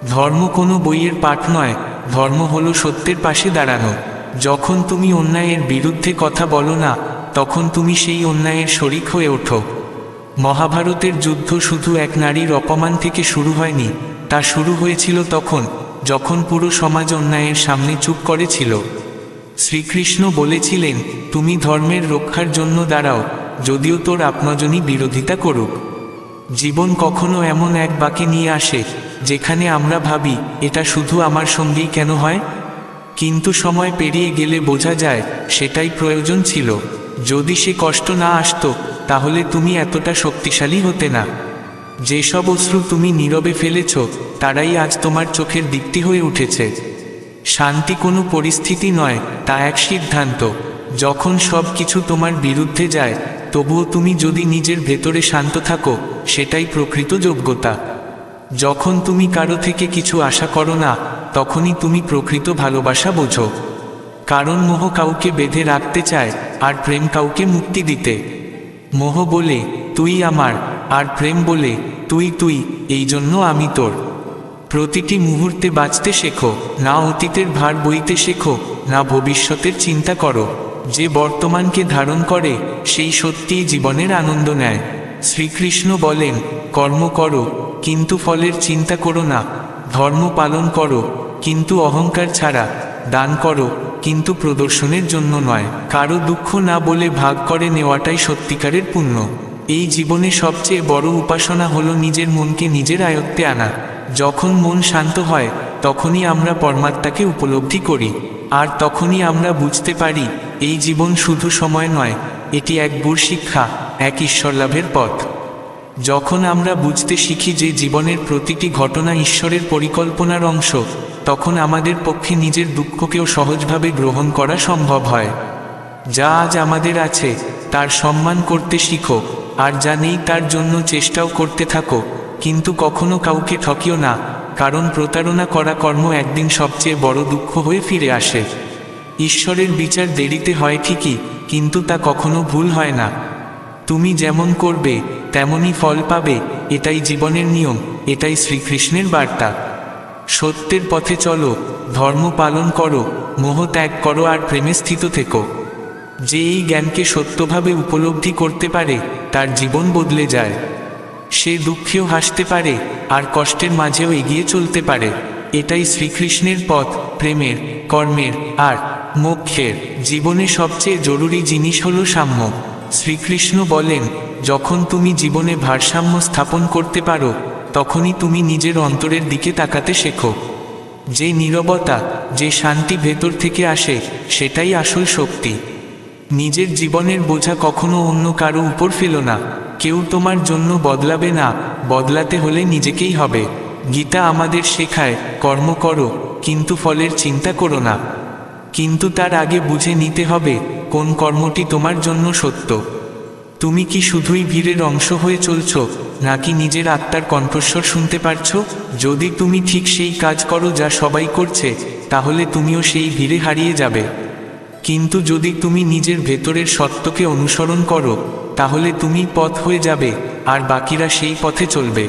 ধর্ম কোনো বইয়ের পাঠ নয়, ধর্ম হলো সত্যের পাশে দাঁড়ানো। যখন তুমি অন্যায়ের বিরুদ্ধে কথা বলো না, তখন তুমি সেই অন্যায়ের শরিক হয়ে ওঠো। মহাভারতের যুদ্ধ শুধু এক নারীর অপমান থেকে শুরু হয়নি, তা শুরু হয়েছিল তখন, যখন পুরো সমাজ অন্যায়ের সামনে চুপ করেছিল। শ্রীকৃষ্ণ বলেছিলেন, তুমি ধর্মের রক্ষার জন্য দাঁড়াও, যদিও তোর আপনজনই বিরোধিতা করুক। জীবন কখনো এমন এক বাঁকে নিয়ে আসে, যেখানে আমরা ভাবি, এটা শুধু আমার সঙ্গেই কেন হয়? কিন্তু সময় পেরিয়ে গেলে বোঝা যায়, সেটাই প্রয়োজন ছিল। যদি সে কষ্ট না আসতো, তাহলে তুমি এতটা শক্তিশালী হতে না। যেসব অশ্রু তুমি নীরবে ফেলেছ, তারাই আজ তোমার চোখের দীপ্তি হয়ে উঠেছে। শান্তি কোনো পরিস্থিতি নয়, তা এক সিদ্ধান্ত। যখন সব কিছু তোমার বিরুদ্ধে যায়, তবুও তুমি যদি নিজের ভেতরে শান্ত থাকো, সেটাই প্রকৃত যোগ্যতা। যখন তুমি কারো থেকে কিছু আশা করো না, তখনই তুমি প্রকৃত ভালোবাসা বোঝো। কারণ মোহ কাউকে বেঁধে রাখতে চায়, আর প্রেম কাউকে মুক্তি দিতে। মোহ বলে তুই আমার, আর প্রেম বলে তুই তুই, এই জন্য আমি তোর। প্রতিটি মুহূর্তে বাঁচতে শেখো, না অতীতের ভার বইতে শেখো, না ভবিষ্যতের চিন্তা করো। যে বর্তমানকে ধারণ করে, সেই সত্যিই জীবনের আনন্দ নেয়। শ্রীকৃষ্ণ বলেন, কর্ম করো, কিন্তু ফলের চিন্তা করো না। ধর্ম পালন করো, কিন্তু অহংকার ছাড়া। দান করো, কিন্তু প্রদর্শনের জন্য নয়। কারো দুঃখ না বলে ভাগ করে নেওয়াটাই সত্যিকারের পুণ্য। এই জীবনে সবচেয়ে বড় উপাসনা হলো নিজের মনকে নিজের আয়ত্তে আনা। যখন মন শান্ত হয়, তখনই আমরা পরমাত্মাকে উপলব্ধি করি। আর তখনই আমরা বুঝতে পারি, এই জীবন শুধু সময় নয়, এটি এক গুরু শিক্ষা, এক ঈশ্বরলাভের পথ। যখন আমরা বুঝতে শিখি যে জীবনের প্রতিটি ঘটনা ঈশ্বরের পরিকল্পনার অংশ, তখন আমাদের পক্ষে নিজের দুঃখকেও সহজভাবে গ্রহণ করা সম্ভব হয়। যা আজ আমাদের আছে, তার সম্মান করতে শিখো, আর যা নেই তার জন্য চেষ্টাও করতে থাকো। কিন্তু কখনো কাউকে ঠকিও না, কারণ প্রতারণা করা কর্ম একদিন সবচেয়ে বড় দুঃখ হয়ে ফিরে আসে। ঈশ্বরের বিচার দেরিতে হয় ঠিকই, কিন্তু তা কখনো ভুল হয় না। তুমি যেমন করবে, তেমনই ফল পাবে, এটাই জীবনের নিয়ম, এটাই শ্রীকৃষ্ণের বার্তা। সত্যের পথে চলো, ধর্ম পালন করো, মোহ ত্যাগ করো, আর প্রেমে স্থিত থেকো। যে এই জ্ঞানকে সত্যভাবে উপলব্ধি করতে পারে, তার জীবন বদলে যায়। সে দুঃখেও হাসতে পারে, আর কষ্টের মাঝেও এগিয়ে চলতে পারে। এটাই শ্রীকৃষ্ণের পথ, প্রেমের, কর্মের, আর মোক্ষের। জীবনে সবচেয়ে জরুরি জিনিস হলো সাম্য। শ্রীকৃষ্ণ বলেন, যখন তুমি জীবনে ভারসাম্য স্থাপন করতে পারো, তখনই তুমি নিজের অন্তরের দিকে তাকাতে শেখো। যে নীরবতা, যে শান্তি ভেতর থেকে আসে, সেটাই আসল শক্তি। নিজের জীবনের বোঝা কখনো অন্য কারো উপর ফেলো না। কেউ তোমার জন্য বদলাবে না, বদলাতে হলে নিজেকেই হবে। গীতা আমাদের শেখায়, কর্ম করো, কিন্তু ফলের চিন্তা করো না। কিন্তু তার আগে বুঝে নিতে হবে, কোন কর্মটি তোমার জন্য সত্য। তুমি কি শুধুই ভিড়ের অংশ হয়ে চলছ, নাকি নিজের আত্মার কণ্ঠস্বর শুনতে পারছো? যদি তুমি ঠিক সেই কাজ করো যা সবাই করছে, তাহলে তুমিও সেই ভিড়ে হারিয়ে যাবে। কিন্তু যদি তুমি নিজের ভেতরের সত্যকে অনুসরণ করো, তাহলে তুমি পথ হয়ে যাবে, আর বাকিরা সেই পথে চলবে।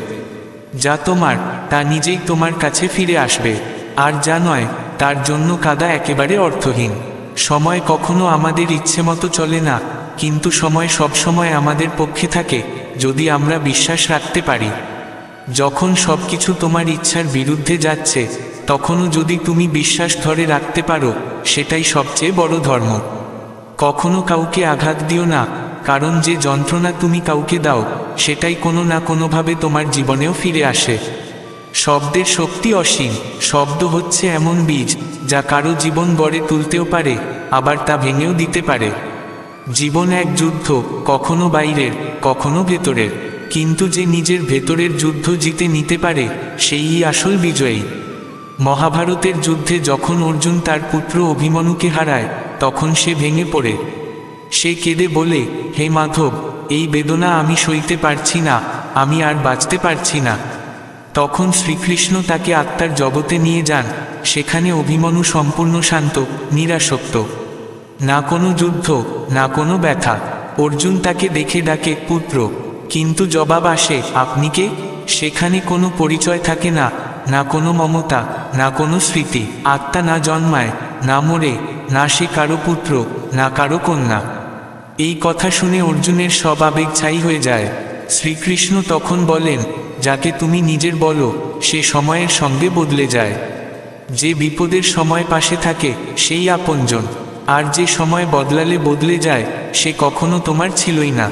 যা তোমার, তা নিজেই তোমার কাছে ফিরে আসবে। আর যা নয়, তার জন্য কাঁদা একেবারে অর্থহীন। সময় কখনো আমাদের ইচ্ছে মতো চলে না, কিন্তু সময় সবসময় আমাদের পক্ষে থাকে, যদি আমরা বিশ্বাস রাখতে পারি। যখন সবকিছু তোমার ইচ্ছার বিরুদ্ধে যাচ্ছে, তখনও যদি তুমি বিশ্বাস ধরে রাখতে পারো, সেটাই সবচেয়ে বড় ধর্ম। কখনো কাউকে আঘাত দিও না, কারণ যে যন্ত্রণা তুমি কাউকে দাও, সেটাই কোনো না কোনোভাবে তোমার জীবনেও ফিরে আসে। শব্দের শক্তি অসীম। শব্দ হচ্ছে এমন বীজ, যা কারো জীবন গড়ে তুলতেও পারে, আবার তা ভেঙেও দিতে পারে। জীবন এক যুদ্ধ, কখনো বাইরের, কখনো ভেতরের। কিন্তু যে নিজের ভেতরের যুদ্ধ জিতে নিতে পারে সেই আসল বিজয়ী। মহাভারতের যুদ্ধে যখন অর্জুন তার পুত্র অভিমন্যুকে হারায় তখন সে ভেঙে পড়ে। সে কেঁদে বলে, হে মাধব, এই বেদনা আমি সইতে পারছি না, আমি আর বাঁচতে পারছি না। তখন শ্রীকৃষ্ণ তাকে আত্মার জগতে নিয়ে যান। সেখানে অভিমন্যু সম্পূর্ণ শান্ত, নিরাসক্ত, না কোনো যুদ্ধ, না কোনো ব্যথা। অর্জুন তাকে দেখে ডাকে, পুত্র, কিন্তু জবাব আসে, আপনি কে? সেখানে কোনো পরিচয় থাকে না, না কোনো মমতা, না কোনো স্মৃতি। আত্মা না জন্মায়, না মরে, না সে কারো পুত্র, না কারো কন্যা। এই কথা শুনে অর্জুনের সব আবেগ ছাই হয়ে যায়। শ্রীকৃষ্ণ তখন বলেন, যাকে তুমি নিজের বলো সে সময়ের সঙ্গে বদলে যায়। যে বিপদের সময় পাশে থাকে সেই আপনজন, আর যে সময় বদলালে বদলে যায় সে কখনো তোমার ছিলই না।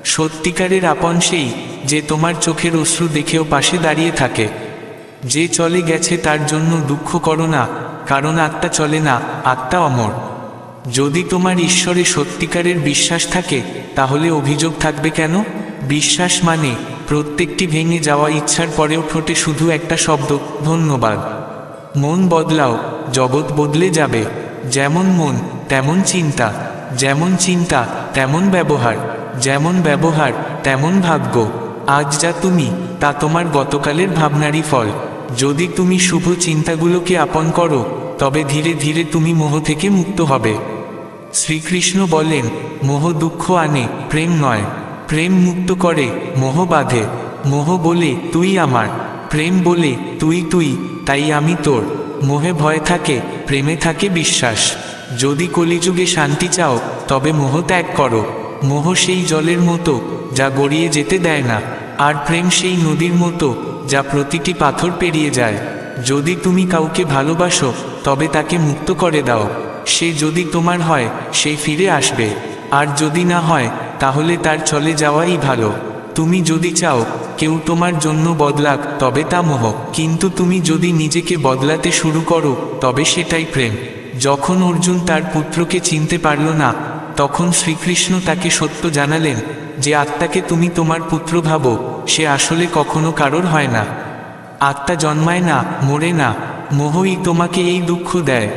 সত্যিকারের আপন সেই যে তোমার চোখের অশ্রু দেখেও পাশে দাঁড়িয়ে থাকে। যে চলে গেছে তার জন্য দুঃখ করো না, কারণ আত্মা চলে না, আত্মা অমর। যদি তোমার ঈশ্বরে সত্যিকারের বিশ্বাস থাকে তাহলে অভিযোগ থাকবে কেন? বিশ্বাস মানে প্রত্যেকটি ভেঙে যাওয়া ইচ্ছার পরেও ঠোঁটে শুধু একটা শব্দ, ধন্যবাদ। মন বদলাও, জগৎ বদলে যাবে। যেমন মন তেমন চিন্তা, যেমন চিন্তা তেমন ব্যবহার, যেমন ব্যবহার তেমন ভাগ্য। আজ যা তুমি তা তোমার গতকালের ভাবনারই ফল। যদি তুমি শুভ চিন্তাগুলোকে আপন করো তবে ধীরে ধীরে তুমি মোহ থেকে মুক্ত হবে। শ্রীকৃষ্ণ বলেন, মোহ দুঃখ আনে, প্রেম নয়। প্রেম মুক্ত করে, মোহ বাঁধে। মোহ বলে তুই আমার, প্রেম বলে তুই তুই, তাই আমি তোর। মোহে ভয় থাকে, প্রেমে থাকে বিশ্বাস। যদি কলিযুগে শান্তি চাও তবে মোহ ত্যাগ করো। মোহ সেই জলের মতো যা গড়িয়ে যেতে দেয় না, আর প্রেম সেই নদীর মতো যা প্রতিটি পাথর পেরিয়ে যায়। যদি তুমি কাউকে ভালোবাসো তবে তাকে মুক্ত করে দাও। সে যদি তোমার হয় সে ফিরে আসবে, আর যদি না হয় তাহলে তার চলে যাওয়াই ভালো। তুমি যদি চাও কেউ তোমার জন্য বদলাক তবে তা মোহ, কিন্তু তুমি যদি নিজেকে বদলাতে শুরু করো তবে সেটাই প্রেম। যখন অর্জুন তার পুত্রকে চিনতে পারল না তখন শ্রীকৃষ্ণ তাকে সত্য জানালেন যে আত্মাকে তুমি তোমার পুত্র ভাবো, সে আসলে কখনো কারোর হয় না। আত্মা জন্মায় না, মরে না, মোহই তোমাকে এই দুঃখ দেয়।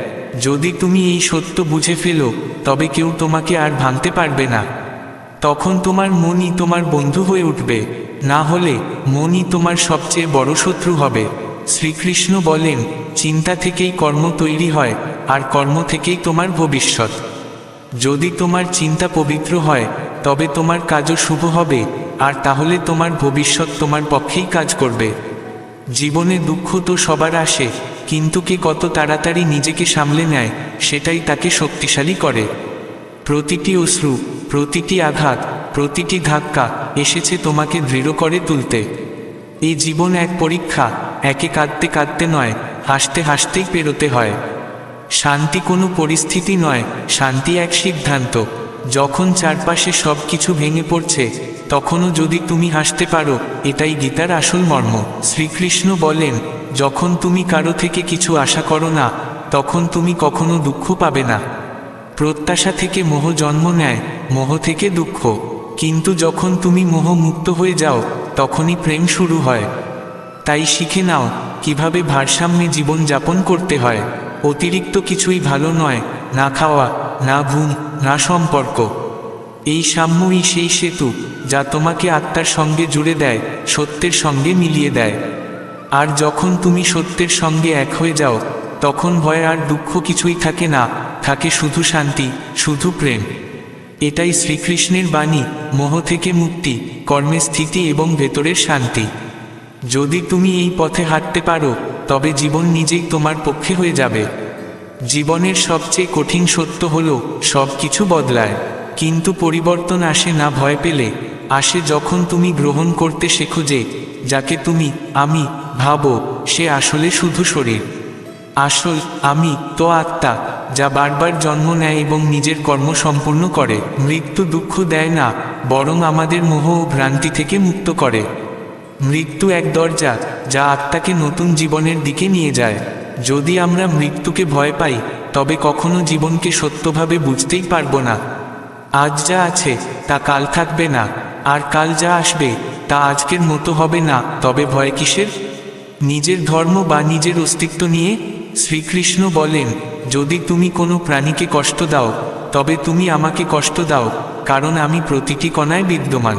যদি তুমি এই সত্য বুঝে ফেলো তবে কেউ তোমাকে আর ভাঙতে পারবে না। তখন তোমার মনই তোমার বন্ধু হয়ে উঠবে, না হলে মনই তোমার সবচেয়ে বড় শত্রু হবে। শ্রীকৃষ্ণ বলেন, চিন্তা থেকেই কর্ম তৈরি হয়, আর কর্ম থেকেই তোমার ভবিষ্যৎ। যদি তোমার চিন্তা পবিত্র হয় তবে তোমার কাজও শুভ হবে, আর তাহলে তোমার ভবিষ্যৎ তোমার পক্ষেই কাজ করবে। জীবনে দুঃখ তো সবার আসে, কিন্তু কে কত তাড়াতাড়ি নিজেকে সামলে নেয় সেটাই তাকে শক্তিশালী করে। প্রতিটি অশ্রু, প্রতিটি আঘাত, প্রতিটি ধাক্কা এসেছে তোমাকে দৃঢ় করে তুলতে। এই জীবন এক পরীক্ষা, একে কাঁদতে কাঁদতে নয়, হাসতে হাসতেই পেরোতে হয়। শান্তি কোনো পরিস্থিতি নয়, শান্তি এক সিদ্ধান্ত। যখন চারপাশে সব কিছু ভেঙে পড়ছে তখনও যদি তুমি হাসতে পারো, এটাই গীতার আসল মর্ম। শ্রীকৃষ্ণ বলেন, যখন তুমি কারো থেকে কিছু আশা করো না তখন তুমি কখনো দুঃখ পাবে না। প্রত্যাশা থেকে মোহ জন্ম নেয়, মোহ থেকে দুঃখ। কিন্তু যখন তুমি মোহ মুক্ত হয়ে যাও তখনই প্রেম শুরু হয়। তাই শিখে নাও কিভাবে ভারসাম্যে জীবন যাপন করতে হয়। অতিরিক্ত কিছুই ভালো নয়, না খাওয়া, না ঘুম, না সম্পর্ক। এই সাম্যই সেই সেতু যা তোমাকে আত্মার সঙ্গে জুড়ে দেয়, সত্যের সঙ্গে মিলিয়ে দেয়। আর যখন তুমি সত্যের সঙ্গে এক হয়ে যাও তখন ভয় আর দুঃখ কিছুই থাকে না, থাকে শুধু শান্তি, শুধু প্রেম। এটাই শ্রীকৃষ্ণের বাণী, মোহ থেকে মুক্তি, কর্মে স্থিতি এবং ভেতরের শান্তি। যদি তুমি এই পথে হাঁটতে পারো তবে জীবন নিজেই তোমার পক্ষে হয়ে যাবে। জীবনের সবচেয়ে কঠিন সত্য হলো সব কিছু বদলায়, কিন্তু পরিবর্তন আসে না ভয় পেলে, আসে যখন তুমি গ্রহণ করতে শেখো যে যাকে তুমি আমি ভাবো সে আসলে শুধু শরীর। আসল আমি তো আত্মা, যা বারবার জন্ম নেয় এবং নিজের কর্ম সম্পূর্ণ করে। মৃত্যু দুঃখ দেয় না, বরং আমাদের মোহ ও ভ্রান্তি থেকে মুক্ত করে। মৃত্যু এক দরজা যা আত্মাকে নতুন জীবনের দিকে নিয়ে যায়। যদি আমরা মৃত্যুকে ভয় পাই তবে কখনো জীবনকে সত্যভাবে বুঝতেই পারবো না। আজ যা আছে তা কাল থাকবে না, আর কাল যা আসবে তা আজকের মতো হবে না, তবে ভয় কিসের? নিজের ধর্ম বা নিজের অস্তিত্ব নিয়ে? শ্রীকৃষ্ণ বলেন, যদি তুমি কোনো প্রাণীকে কষ্ট দাও, তবে তুমি আমাকে কষ্ট দাও, কারণ আমি প্রতিটি কণায় বিদ্যমান।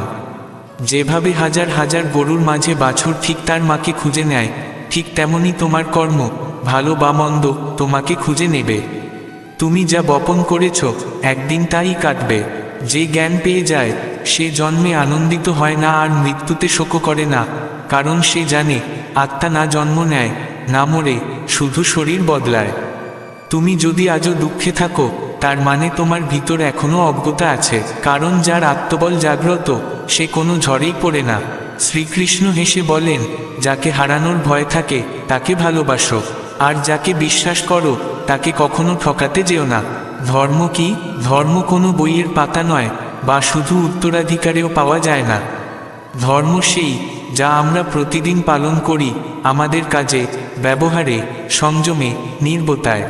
যেভাবে হাজার হাজার গরুর মাঝে বাছুর ঠিক তার মাকে খুঁজে নেয়, ঠিক তেমনি তোমার কর্ম, ভালো বা মন্দ, তোমাকে খুঁজে নেবে। তুমি যা বপন করেছ, একদিন তাই কাটবে। যে জ্ঞান পেয়ে যায়, সে জন্মে আনন্দিত হয় না আর মৃত্যুতে শোক করে না, কারণ সে জানে আত্মা না জন্ম নেয়, না মরে, শুধু শরীর বদলায়। তুমি যদি আজও দুঃখে থাকো, তার মানে তোমার ভিতর এখনো অজ্ঞতা আছে, কারণ যার আত্মবল জাগ্রত, সে কোনো ঝড়েই পড়ে না। শ্রীকৃষ্ণ হেসে বলেন, যাকে হারানোর ভয় থাকে তাকে ভালোবাসো, আর যাকে বিশ্বাস করো তাকে কখনো ঠকাতে যেও না। ধর্ম কি? ধর্ম কোনো বইয়ের পাতা নয়, বা শুধু উত্তরাধিকারেও পাওয়া যায় না। ধর্ম সেই, যা আমরা প্রতিদিন পালন করি, আমাদের কাজে, ব্যবহারে, সংযমে, নির্বতায়।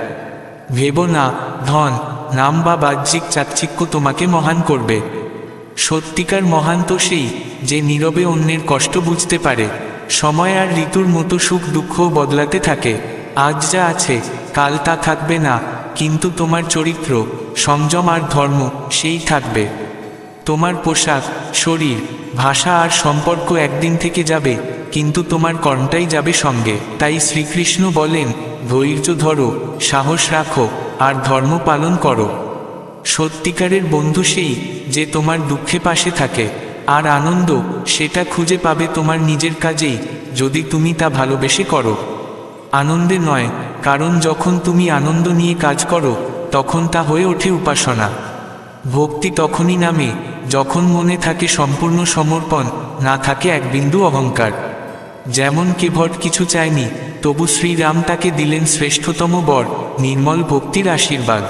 ভেবো না, ধন, নাম বা বাহ্যিক চাকচিক্য তোমাকে মহান করবে। সত্যিকার মহান তো সেই, যে নীরবে অন্যের কষ্ট বুঝতে পারে। সময় আর ঋতুর মতো সুখ দুঃখও বদলাতে থাকে। আজ যা আছে, কাল তা থাকবে না, কিন্তু তোমার চরিত্র, সংযম আর ধর্ম সেই থাকবে। তোমার পোশাক, শরীর, ভাষা আর সম্পর্ক একদিন থেকে যাবে, কিন্তু তোমার কর্মটাই যাবে সঙ্গে। তাই শ্রীকৃষ্ণ বলেন, ধৈর্য ধরো, সাহস রাখো, আর ধর্ম পালন করো। সত্যিকারের বন্ধু সেই, যে তোমার দুঃখে পাশে থাকে, আর আনন্দ সেটা খুঁজে পাবে তোমার নিজের কাজেই, যদি তুমি তা ভালোবেসে করো। আনন্দে নয়, কারণ যখন তুমি আনন্দ নিয়ে কাজ করো, তখন তা হয়ে ওঠে উপাসনা। ভক্তি তখনই নামে, যখন মনে থাকে সম্পূর্ণ সমর্পণ, না থাকে এক বিন্দু অহংকার। যেমন কেবট কিছু চায়নি, তবু শ্রীরাম তাকে দিলেন শ্রেষ্ঠতম বর, নির্মল ভক্তির আশীর্বাদ।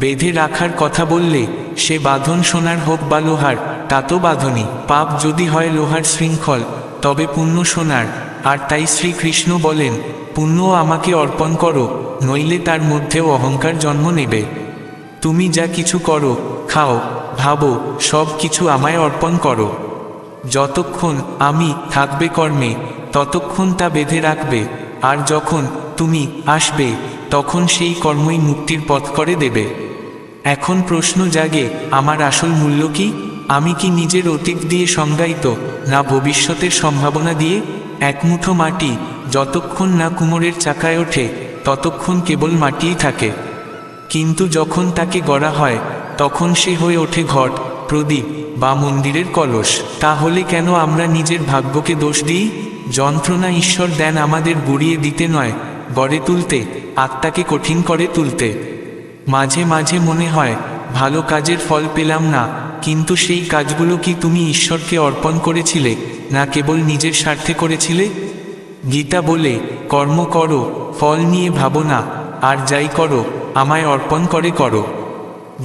বেঁধে রাখার কথা বললে, সে বাঁধন সোনার হোক বা লোহার, তা তো বাঁধনই। পাপ যদি হয় লোহার শৃঙ্খল, তবে পুণ্য সোনার। আর তাই শ্রীকৃষ্ণ বলেন, পুণ্য আমাকে অর্পণ করো, নইলে তার মধ্যেও অহংকার জন্ম নেবে। তুমি যা কিছু করো, খাও, ভাবো, সব কিছু আমায় অর্পণ করো। যতক্ষণ আমি থাকবে কর্মে, ততক্ষণ তা বেঁধে রাখবে, আর যখন তুমি আসবে, তখন সেই কর্মই মুক্তির পথ করে দেবে। এখন প্রশ্ন জাগে, আমার আসল মূল্য কি? আমি কি নিজের অতীত দিয়ে সংজ্ঞায়িত, না ভবিষ্যতের সম্ভাবনা দিয়ে? এক মুঠো মাটি যতক্ষণ না কুমোরের চাকায় ওঠে, ততক্ষণ কেবল মাটিই থাকে, কিন্তু যখন তাকে গড়া হয়, তখন সে হয়ে ওঠে ঘট, প্রদীপ বা মন্দিরের কলস। তাহলে কেন আমরা নিজের ভাগ্যকে দোষ দিই? যন্ত্রণা ঈশ্বর দেন আমাদের গুড়িয়ে দিতে নয়, গড়ে তুলতে, আত্মাকে কঠিন করে তুলতে। মাঝে মাঝে মনে হয়, ভালো কাজের ফল পেলাম না, কিন্তু সেই কাজগুলো কি তুমি ঈশ্বরকে অর্পণ করেছিলে, না কেবল নিজের স্বার্থে করেছিলে? গীতা বলে, কর্ম করো, ফল নিয়ে ভাবো না, আর যাই করো, আমায় অর্পণ করে করো।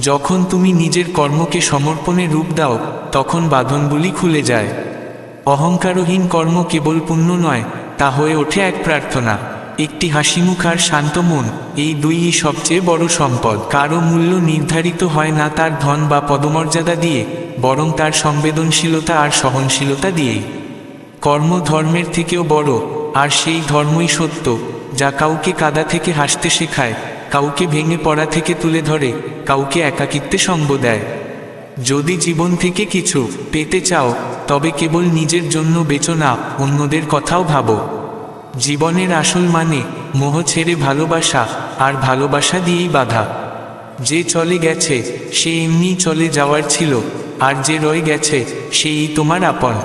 যখন তুমি নিজের কর্মকে সমর্পণে রূপ দাও, তখন বাঁধনগুলি খুলে যায়। অহংকারহীন কর্ম কেবল পুণ্য নয়, তা হয়ে ওঠে এক প্রার্থনা। একটি হাসিমুখ আর শান্ত মন, এই দুইই সবচেয়ে বড় সম্পদ। কারো মূল্য নির্ধারিত হয় না তার ধন বা পদমর্যাদা দিয়ে, বরং তার সংবেদনশীলতা আর সহনশীলতা দিয়েই। কর্ম ধর্মের থেকেও বড়, আর সেই ধর্মই সত্য, যা কাউকে কাদা থেকে হাসতে শেখায়, কাউকে ভেঙে পড়া থেকে তুলে ধরে, কাউকে একাকিত্বে সঙ্গ দেয়। যদি জীবন থেকে কিছু পেতে চাও, তবে কেবল নিজের জন্য বেচো না, অন্যদের কথাও ভাবো। জীবনের আসল মানে মোহ ছেড়ে ভালোবাসা, আর ভালোবাসা দিয়েই বাধা। যে চলে গেছে সে এমনিই চলে যাওয়ার ছিল, আর যে রয়ে গেছে সেই তোমার আপন।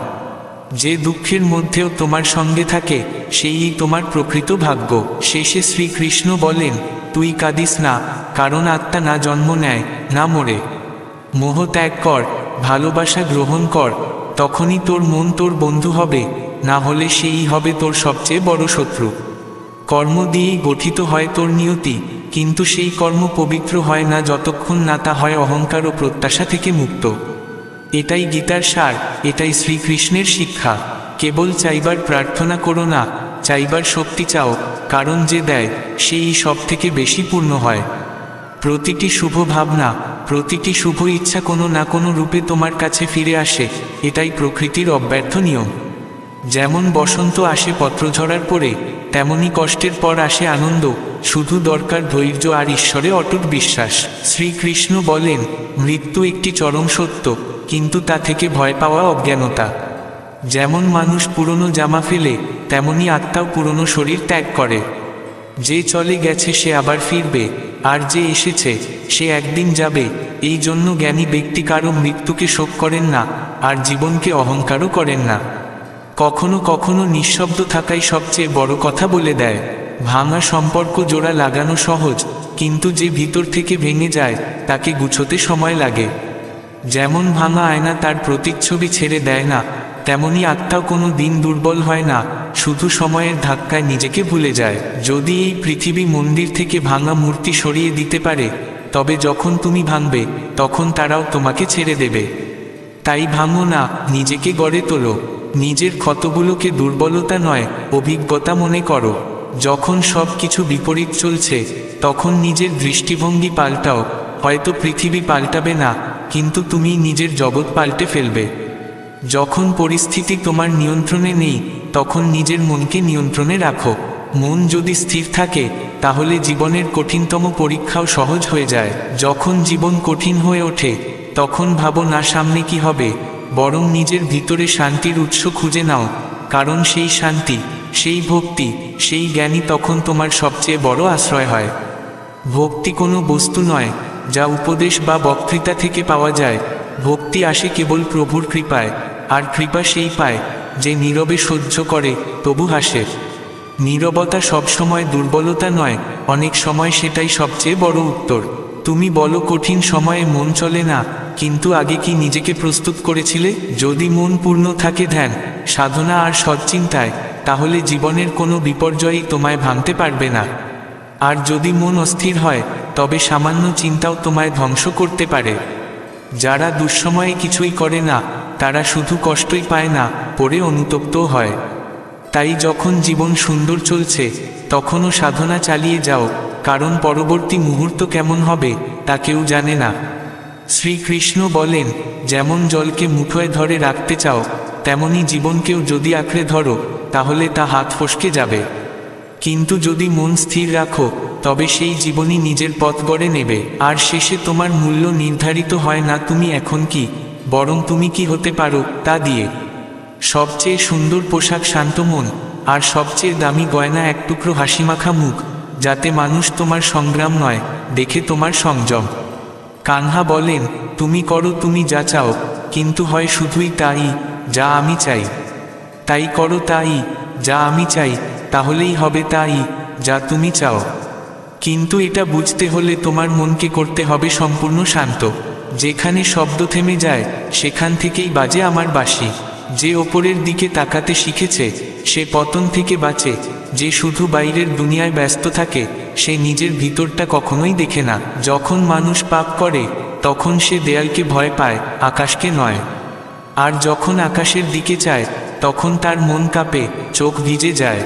যে দুঃখের মধ্যেও তোমার সঙ্গে থাকে, সেই তোমার প্রকৃত ভাগ্য। শেষে শ্রীকৃষ্ণ বলেন, তুই কাঁদিস না, কারণ আত্মা না জন্ম নেয়, না মরে। মোহ ত্যাগ কর, ভালোবাসা গ্রহণ কর, তখনই তোর মন তোর বন্ধু হবে, না হলে সেই হবে তোর সবচেয়ে বড় শত্রু। কর্ম দিয়েই গঠিত হয় তোর নিয়তি, কিন্তু সেই কর্ম পবিত্র হয় না যতক্ষণ না তা হয় অহংকার ও প্রত্যাশা থেকে মুক্ত। এটাই গীতার সার, এটাই শ্রীকৃষ্ণের শিক্ষা। কেবল চাইবার প্রার্থনা করো না, চাইবার শক্তি চাও, কারণ যে দেয় সেই সব থেকে বেশি পূর্ণ হয়। প্রতিটি শুভ ভাবনা, প্রতিটি শুভ ইচ্ছা কোনো না কোনো রূপে তোমার কাছে ফিরে আসে। এটাই প্রকৃতির অব্যর্থ নিয়ম। যেমন বসন্ত আসে পত্রঝরার পরে, তেমনি কষ্টের পর আসে আনন্দ। শুধু দরকার ধৈর্য আর ঈশ্বরে অটুট বিশ্বাস। শ্রীকৃষ্ণ বলেন, মৃত্যু একটি চরম সত্য, কিন্তু তা থেকে ভয় পাওয়া অজ্ঞানতা। যেমন মানুষ পুরনো জামা ফেলে, তেমনি আত্মাও পুরনো শরীর ত্যাগ করে। যে চলে গেছে সে আবার ফিরবে, আর যে এসেছে সে একদিন যাবে। এই জন্য জ্ঞানী ব্যক্তি কারো মৃত্যুকে শোক করেন না, আর জীবনকে অহংকারও করেন না। কখনো কখনো নিঃশব্দ থাকাই সবচেয়ে বড় কথা বলে দেয়। ভাঙা সম্পর্ক জোড়া লাগানো সহজ, কিন্তু যে ভিতর থেকে ভেঙে যায় তাকে গুছোতে সময় লাগে। যেমন ভাঙা আয়না তার প্রতিচ্ছবি ছেড়ে দেয় না, তেমনি আত্মাও কোনো দিন দুর্বল হয় না, শুধু সময়ের ধাক্কায় নিজেকে ভুলে যায়। যদি এই পৃথিবী মন্দির থেকে ভাঙা মূর্তি সরিয়ে দিতে পারে, তবে যখন তুমি ভাঙবে তখন তারাও তোমাকে ছেড়ে দেবে। তাই ভাঙো না, নিজেকে গড়ে তোলো। নিজের ক্ষতগুলোকে দুর্বলতা নয়, অভিজ্ঞতা মনে করো। যখন সব কিছু বিপরীত চলছে, তখন নিজের দৃষ্টিভঙ্গি পাল্টাও। হয়তো পৃথিবী পাল্টাবে না, কিন্তু তুমি নিজের জগৎ পাল্টে ফেলবে। যখন পরিস্থিতি তোমার নিয়ন্ত্রণে নেই, তখন নিজের মনকে নিয়ন্ত্রণে রাখো। মন যদি স্থির থাকে, তাহলে জীবনের কঠিনতম পরীক্ষাও সহজ হয়ে যায়। যখন জীবন কঠিন হয়ে ওঠে, তখন ভাবো না সামনে কি হবে, বরং নিজের ভিতরে শান্তির উৎস খুঁজে নাও। কারণ সেই শান্তি, সেই ভক্তি, সেই জ্ঞানই তখন তোমার সবচেয়ে বড় আশ্রয় হয়। ভক্তি কোনো বস্তু নয় যা উপদেশ বা বক্তৃতা থেকে পাওয়া যায়। ভক্তি আসে কেবল প্রভুর কৃপায়, আর কৃপা সেই পায় যে নীরবে সহ্য করে তবু হাসে। নীরবতা সবসময় দুর্বলতা নয়, অনেক সময় সেটাই সবচেয়ে বড় উত্তর। তুমি বলো কঠিন সময়ে মন চলে না, কিন্তু আগে কি নিজেকে প্রস্তুত করেছিলে? যদি মন পূর্ণ থাকে ধ্যান, সাধনা আর সৎচিন্তায়, তাহলে জীবনের কোনো বিপর্যয়ই তোমায় ভাঙতে পারবে না। আর যদি মন অস্থির হয়, তবে সামান্য চিন্তাও তোমায় ধ্বংস করতে পারে। যারা দুঃসময়ে কিছুই করে না, তারা শুধু কষ্টই পায় না, পরে অনুতপ্তও হয়। তাই যখন জীবন সুন্দর চলছে, তখনও সাধনা চালিয়ে যাও, কারণ পরবর্তী মুহূর্ত কেমন হবে তা কেউ জানে না। শ্রীকৃষ্ণ বলেন, যেমন জলকে মুঠোয় ধরে রাখতে চাও, তেমনি জীবনকেও যদি আঁকড়ে ধরো, তাহলে তা হাত ফসকে যাবে। কিন্তু যদি মন স্থির রাখো, তবে সেই জীবনই নিজের পথ গড়ে নেবে। আর শেষে তোমার মূল্য নির্ধারিত হয় না তুমি এখন কি, বরং তুমি কি হতে পারো তা দিয়ে। সবচেয়ে সুন্দর পোশাক শান্ত মন, আর সবচেয়ে দামি গয়না এক টুকরো হাসিমাখা মুখ, যাতে মানুষ তোমার সংগ্রাম নয়, দেখে তোমার সংযম। কানহা বলেন, তুমি করো তুমি যা চাও, কিন্তু হয় শুধুই তাই যা আমি চাই। তাই করো তাই যা আমি চাই, তাহলেই হবে তাই যা তুমি চাও। কিন্তু এটা বুঝতে হলে তোমার মনকে করতে হবে সম্পূর্ণ শান্ত। যেখানে শব্দ থেমে যায়, সেখান থেকেই বাজে আমার বাঁশি। যে ওপরের দিকে তাকাতে শিখেছে, সে পতন থেকে বাঁচে। যে শুধু বাইরের দুনিয়ায় ব্যস্ত থাকে, সে নিজের ভিতরটা কখনোই দেখে না। যখন মানুষ পাপ করে, তখন সে দেয়ালকে ভয় পায়, আকাশকে নয়। আর যখন আকাশের দিকে চায়, তখন তার মন কাঁপে, চোখ ভিজে যায়।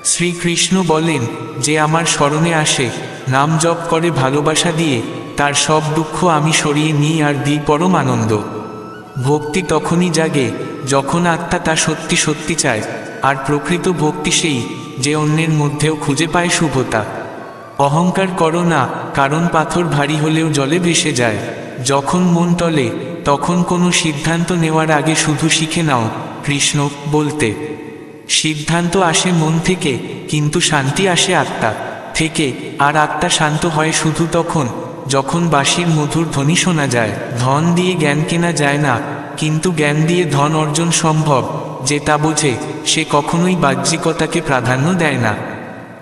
শ্রীকৃষ্ণ বলেন, যে আমার স্মরণে আসে, নাম জপ করে ভালোবাসা দিয়ে, তার সব দুঃখ আমি সরিয়ে নিই আর দিই পরম আনন্দ। ভক্তি তখনই জাগে যখন আত্মা তা সত্যি সত্যি চায়। আর প্রকৃত ভক্তি সেই, যে অন্যের মধ্যেও খুঁজে পায় শুভতা। অহংকার করো না, কারণ পাথর ভারী হলেও জলে ভেসে যায়। যখন মন টলে, তখন কোনো সিদ্ধান্ত নেওয়ার আগে শুধু শিখে নাও কৃষ্ণ বলতে। সিদ্ধান্ত আসে মন থেকে, কিন্তু শান্তি আসে আত্মা থেকে। আর আত্মা শান্ত হয় শুধু তখন, যখন বাঁশির মধুর ধ্বনি শোনা যায়। ধন দিয়ে জ্ঞান কেনা যায় না, কিন্তু জ্ঞান দিয়ে ধন অর্জন সম্ভব। যে তা বোঝে, সে কখনোই বাহ্যিকতাকে প্রাধান্য দেয় না।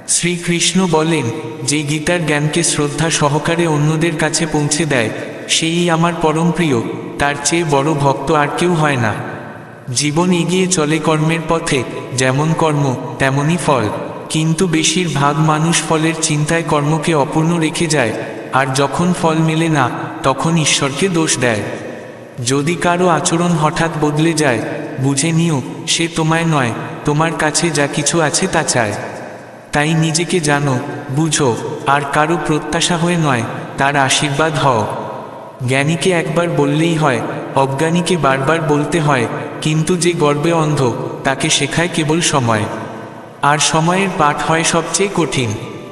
শ্রীকৃষ্ণ বলেন, যে গীতার জ্ঞানকে শ্রদ্ধা সহকারে অন্যদের কাছে পৌঁছে দেয়, সেই আমার পরম প্রিয়। তার চেয়ে বড় ভক্ত আর কেউ হয় না। জীবন এগিয়ে চলে কর্মের পথে, যেমন কর্ম তেমনই ফল। কিন্তু বেশিরভাগ মানুষ ফলের চিন্তায় কর্মকে অপূর্ণ রেখে যায়, আর যখন ফল মেলে না, তখন ঈশ্বরকে দোষ দেয়। যদি কারো আচরণ হঠাৎ বদলে যায়, বুঝে নিও সে তোমায় নয়, তোমার কাছে যা কিছু আছে তা চায়। তাই নিজেকে জানো, বুঝো, আর কারো প্রত্যাশা হয়ে নয়, তার আশীর্বাদ হও। জ্ঞানীকে একবার বললেই হয়, অজ্ঞানীকে বারবার বলতে হয়, কিন্তু যে গর্বে অন্ধ তাকে শেখায় কেবল সময়। আর সময়ের পাঠ হয় সবচেয়ে কঠিন।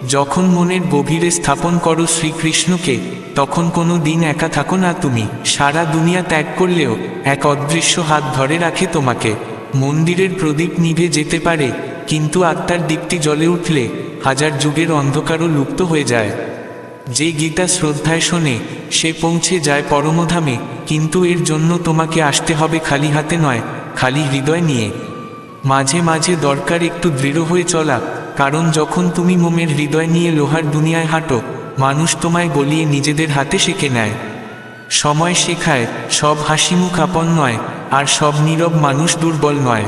যখন মনের গভীরে স্থাপন করো শ্রীকৃষ্ণকে, তখন কোনো দিন একা থাকো না তুমি। সারা দুনিয়া ত্যাগ করলেও এক অদৃশ্য হাত ধরে রাখে তোমাকে। মন্দিরের প্রদীপ নিভে যেতে পারে, কিন্তু আত্মার দীপ্তি জ্বলে উঠলে হাজার যুগের অন্ধকারও লুপ্ত হয়ে যায়। যে গীতা শ্রদ্ধায় শোনে সে পৌঁছে যায় পরমধামে, কিন্তু এর জন্য তোমাকে আসতে হবে খালি হাতে নয়, খালি হৃদয় নিয়ে। মাঝে মাঝে দরকার একটু দৃঢ় হয়ে চলা, কারণ যখন তুমি মোমের হৃদয় নিয়ে লোহার দুনিয়ায় হাঁটো, মানুষ তোমায় গলিয়ে নিজেদের হাতে শেখে নেয়। সময় শেখায়, সব হাসিমুখ আপন নয়, আর সব নীরব মানুষ দুর্বল নয়।